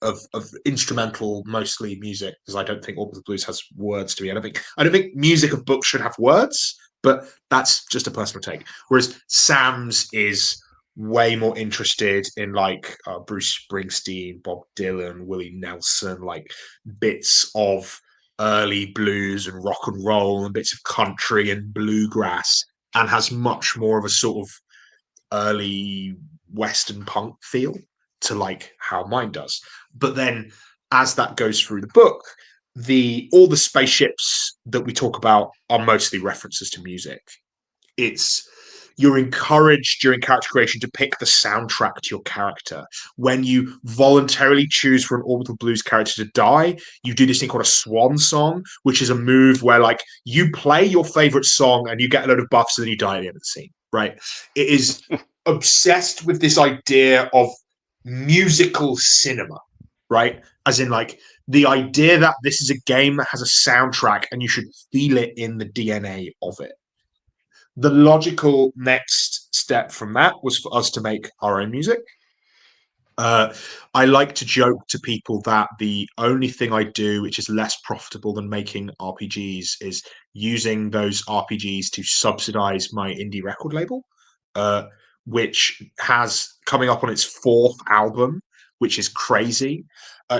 instrumental, mostly music, because I don't think Orbital Blues has words to me. I don't think music of books should have words, but that's just a personal take. Whereas Sam's is way more interested in like Bruce Springsteen, Bob Dylan, Willie Nelson, like bits of early blues and rock and roll and bits of country and bluegrass, and has much more of a sort of early Western punk feel to like how mine does. But then as that goes through the book, all the spaceships that we talk about are mostly references to music. You're encouraged during character creation to pick the soundtrack to your character. When you voluntarily choose for an Orbital Blues character to die, you do this thing called a swan song, which is a move where like you play your favorite song and you get a load of buffs and then you die at the end of the scene, right? It is obsessed with this idea of musical cinema, right? As in like the idea that this is a game that has a soundtrack and you should feel it in the DNA of it. The logical next step from that was for us to make our own music. I like to joke to people that the only thing I do which is less profitable than making RPGs is using those RPGs to subsidize my indie record label, which has coming up on its 4th album, which is crazy.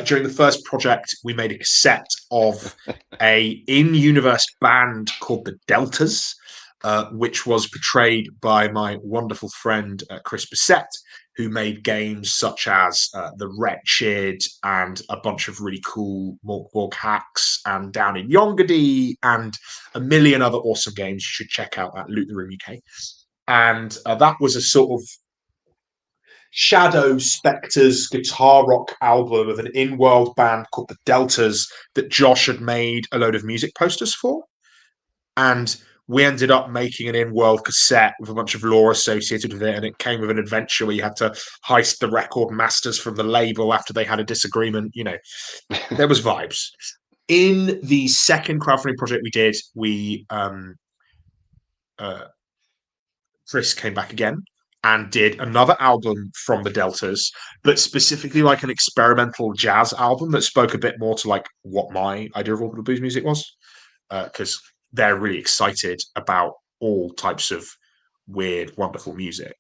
During the first project, we made a cassette of a in-universe band called the Deltas, which was portrayed by my wonderful friend Chris Pickett, who made games such as The Wretched and a bunch of really cool Morkborg hacks and Down in Yongadi and a million other awesome games you should check out at Loot the Room UK. And that was a sort of Shadow Spectres guitar rock album of an in-world band called the Deltas that Josh had made a load of music posters for. And we ended up making an in-world cassette with a bunch of lore associated with it, and it came with an adventure where you had to heist the record masters from the label after they had a disagreement. You know, there was vibes. In the second crowdfunding project we did, Chris came back again and did another album from the Deltas, but specifically like an experimental jazz album that spoke a bit more to like what my idea of Orbital Blues music was, because they're really excited about all types of weird, wonderful music.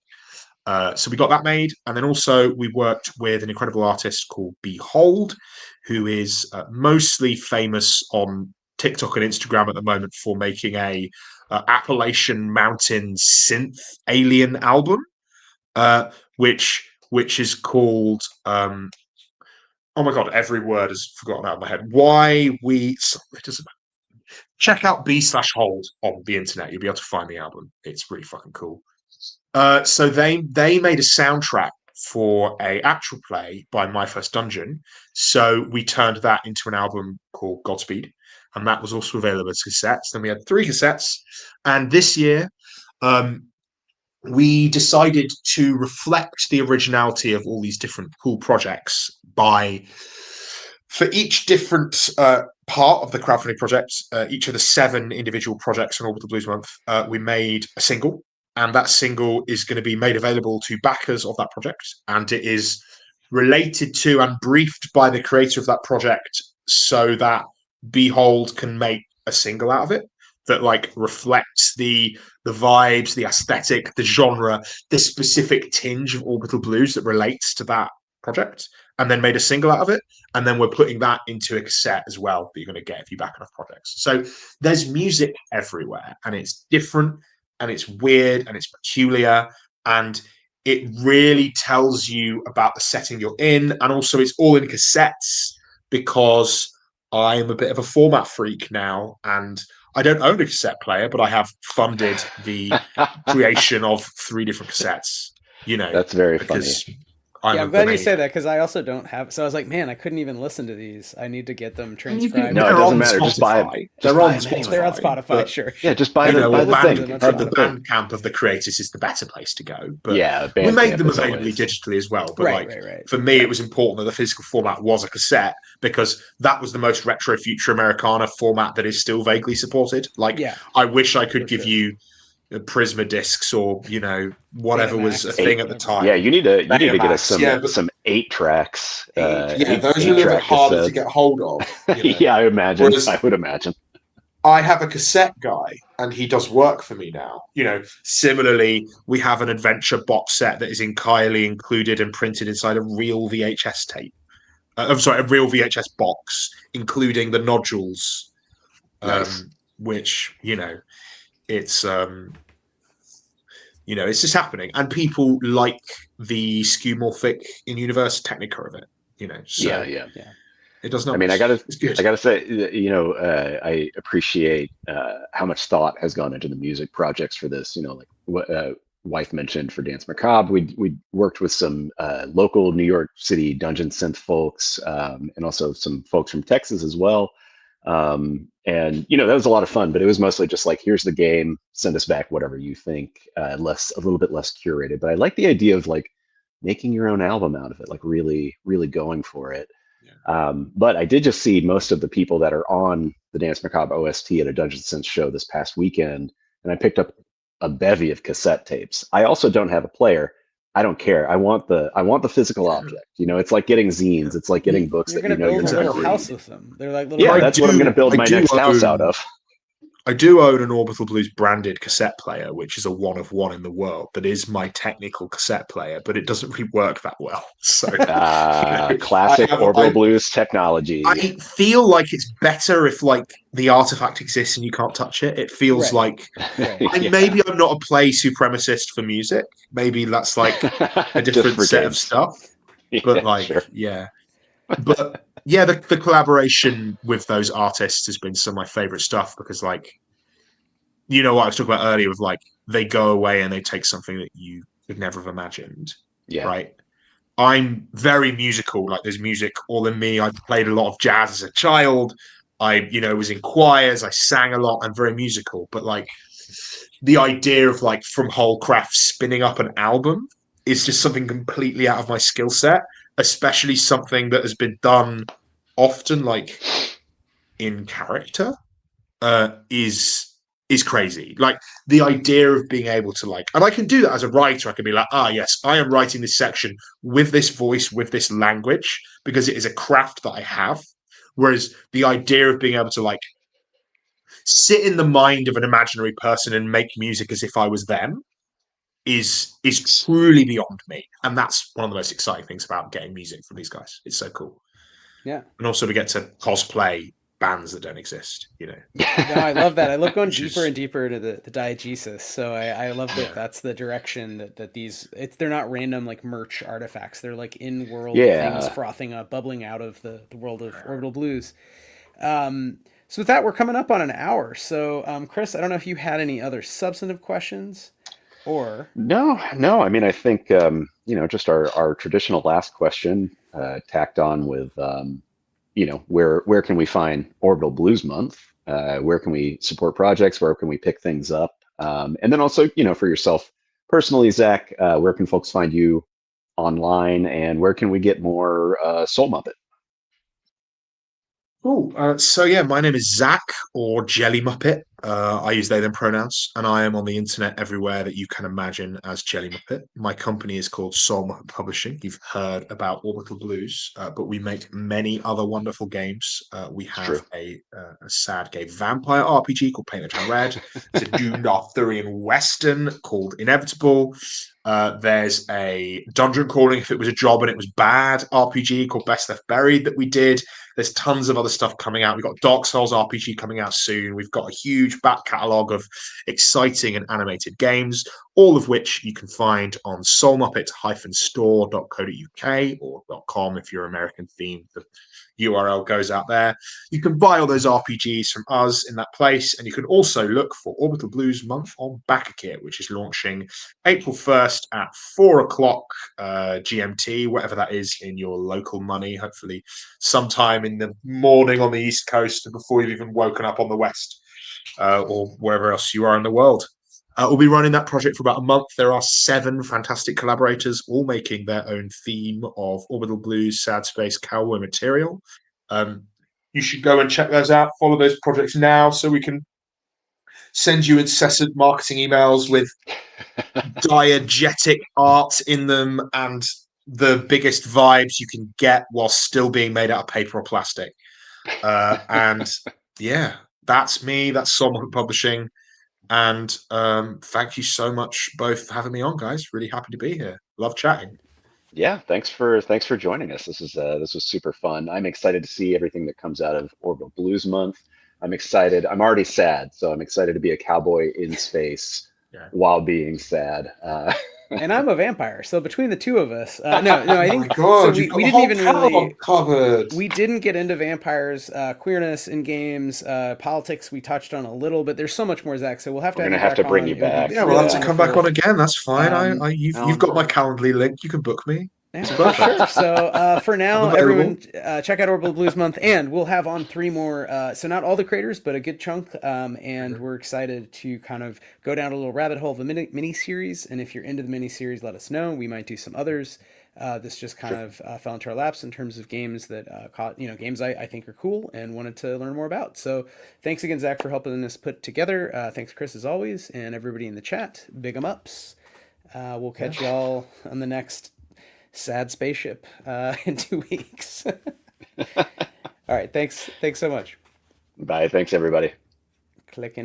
So we got that made. And then also we worked with an incredible artist called Behold, who is mostly famous on TikTok and Instagram at the moment for making a Appalachian Mountain synth alien album, which is called oh my god, every word is forgotten out of my head. It doesn't check out B/Hold on the internet. You'll be able to find the album. It's really fucking cool. So they made a soundtrack for a actual play by My First Dungeon. So we turned that into an album called Godspeed, and that was also available as cassettes. Then we had 3 cassettes, and this year we decided to reflect the originality of all these different cool projects by, for each different part of the crowdfunding project, each of the 7 individual projects on Orbital Blues Month, we made a single, and that single is going to be made available to backers of that project, and it is related to and briefed by the creator of that project so that Behold can make a single out of it that like reflects the vibes, the aesthetic, the genre, the specific tinge of Orbital Blues that relates to that project. and then made a single out of it. And then we're putting that into a cassette as well that you're going to get if you back enough projects. So there's music everywhere, and it's different, and it's weird, and it's peculiar, and it really tells you about the setting you're in. And also it's all in cassettes because I am a bit of a format freak now, and I don't own a cassette player, but I have funded the creation of 3 different cassettes, That's very because funny. I'm glad you say that, because I also don't have. So I was like, man, I couldn't even listen to these. I need to get them transcribed. No, it doesn't matter. Just buy them. They're on Spotify. They're on Spotify, sure. Yeah, just buy the thing. The Bandcamp of the creators is the better place to go. But yeah, we made them available digitally as well. But right. For me, it was important that the physical format was a cassette, because that was the most retro future Americana format that is still vaguely supported. I wish I could give you Prisma discs or whatever was a thing at the time. Yeah, you need to get us some 8 tracks. Those are a little bit harder to get hold of. Yeah, I imagine. I would imagine. I have a cassette guy, and he does work for me now. Similarly, we have an adventure box set that is entirely included and printed inside a real VHS tape. I'm sorry, a real VHS box, including the nodules, which it's it's just happening, and people like the skeuomorphic in-universe Technica of it. So yeah. It does not. I mean, I gotta say, I appreciate how much thought has gone into the music projects for this. Like what Wythe mentioned for Danse Macabre, we worked with some local New York City dungeon synth folks, and also some folks from Texas as well. And that was a lot of fun, but it was mostly just like, here's the game, send us back whatever you think, a little bit less curated. But I like the idea of like making your own album out of it, like really, really going for it. Yeah. But I did just see most of the people that are on the Danse Macabre OST at a Dungeon Synth show this past weekend, and I picked up a bevy of cassette tapes. I also don't have a player. I don't care. I want the physical object. It's like getting zines. It's like getting books you're that gonna build a little read. house with them. They're like little. Yeah, that's what I'm going to build my next house out of. I do own an Orbital Blues branded cassette player, which is a one of one in the world. That is my technical cassette player, but it doesn't really work that well. So classic Orbital Blues technology. I feel like it's better if the artifact exists and you can't touch it. It feels like maybe I'm not a play supremacist for music. Maybe that's a different set of stuff. But But yeah, the collaboration with those artists has been some of my favorite stuff, because what I was talking about earlier with they go away and they take something that you could never have imagined. Yeah. Right. I'm very musical. There's music all in me. I played a lot of jazz as a child. I was in choirs. I sang a lot. I'm very musical. But the idea of from whole craft spinning up an album is just something completely out of my skill set. Especially something that has been done often, in character, is crazy. The idea of being able to and I can do that as a writer. I can be yes, I am writing this section with this voice, with this language, because it is a craft that I have. Whereas the idea of being able to sit in the mind of an imaginary person and make music as if I was them is truly beyond me, and that's one of the most exciting things about getting music from these guys. It's so cool. Yeah, and also we get to cosplay bands that don't exist. No, I love that. I love going deeper and deeper into the diegesis. So I love that. That's the direction that these. They're not random merch artifacts. They're in world things frothing up, bubbling out of the world of Orbital Blues. So with that, we're coming up on an hour. So Chris, I don't know if you had any other substantive questions. Or no. I mean, I think just our traditional last question tacked on with where can we find Orbital Blues Month? Where can we support projects? Where can we pick things up? And then also for yourself personally, Zach, where can folks find you online, and where can we get more SoulMuppet? Cool. My name is Zach, or Jelly Muppet. I use they them pronouns, and I am on the internet everywhere that you can imagine as Jelly Muppet. My company is called SoulMuppet Publishing. You've heard about Orbital Blues, but we make many other wonderful games. We have a sad gay vampire RPG called Paint the Town Red. There's a Doom Arthurian Western called Inevitable. There's a dungeon crawling if it was a job and it was bad RPG called Best Left Buried that we did. There's tons of other stuff coming out. We've got Dark Souls RPG coming out soon. We've got a huge back catalogue of exciting and animated games, all of which you can find on soulmuppet-store.co.uk or .com if you're American themed. The URL goes out there. You can buy all those RPGs from us in that place, and you can also look for Orbital Blues Month on BackerKit, which is launching April 1st at 4 o'clock GMT, whatever that is in your local money, hopefully sometime in the morning on the East Coast before you've even woken up on the West or wherever else you are in the world. We'll be running that project for about a month. There are 7 fantastic collaborators, all making their own theme of Orbital Blues, Sad Space, Cowboy material. You should go and check those out. Follow those projects now so we can send you incessant marketing emails with diegetic art in them and the biggest vibes you can get while still being made out of paper or plastic. And yeah, that's me. That's SoulMuppet Publishing. And thank you so much both for having me on, guys. Really happy to be here. Love chatting. Yeah, thanks for joining us. This was super fun. I'm excited to see everything that comes out of Orbital Blues Month. I'm excited. I'm already sad, so I'm excited to be a cowboy in space while being sad. And I'm a vampire, so between the two of us, I think God, so. We didn't even really covered. We didn't get into vampires, queerness in games, politics. We touched on a little, but there's so much more, Zach. So we'll have to. We're gonna have to bring you back. Yeah, we'll have to come back on again. That's fine. You've got my Calendly link. You can book me. Yeah, for sure. So for now, everyone, check out Orbital Blues Month, and we'll have on 3 more. So not all the creators, but a good chunk. And we're excited to kind of go down a little rabbit hole of a mini series. And if you're into the mini series, let us know. We might do some others. This just kind of fell into our laps in terms of games that games I think are cool and wanted to learn more about. So thanks again, Zach, for helping us put together. Thanks, Chris, as always, and everybody in the chat. Big 'em ups. We'll catch y'all on the next sad spaceship in 2 weeks. All right. Thanks so much. Bye. Thanks, everybody. Clicking.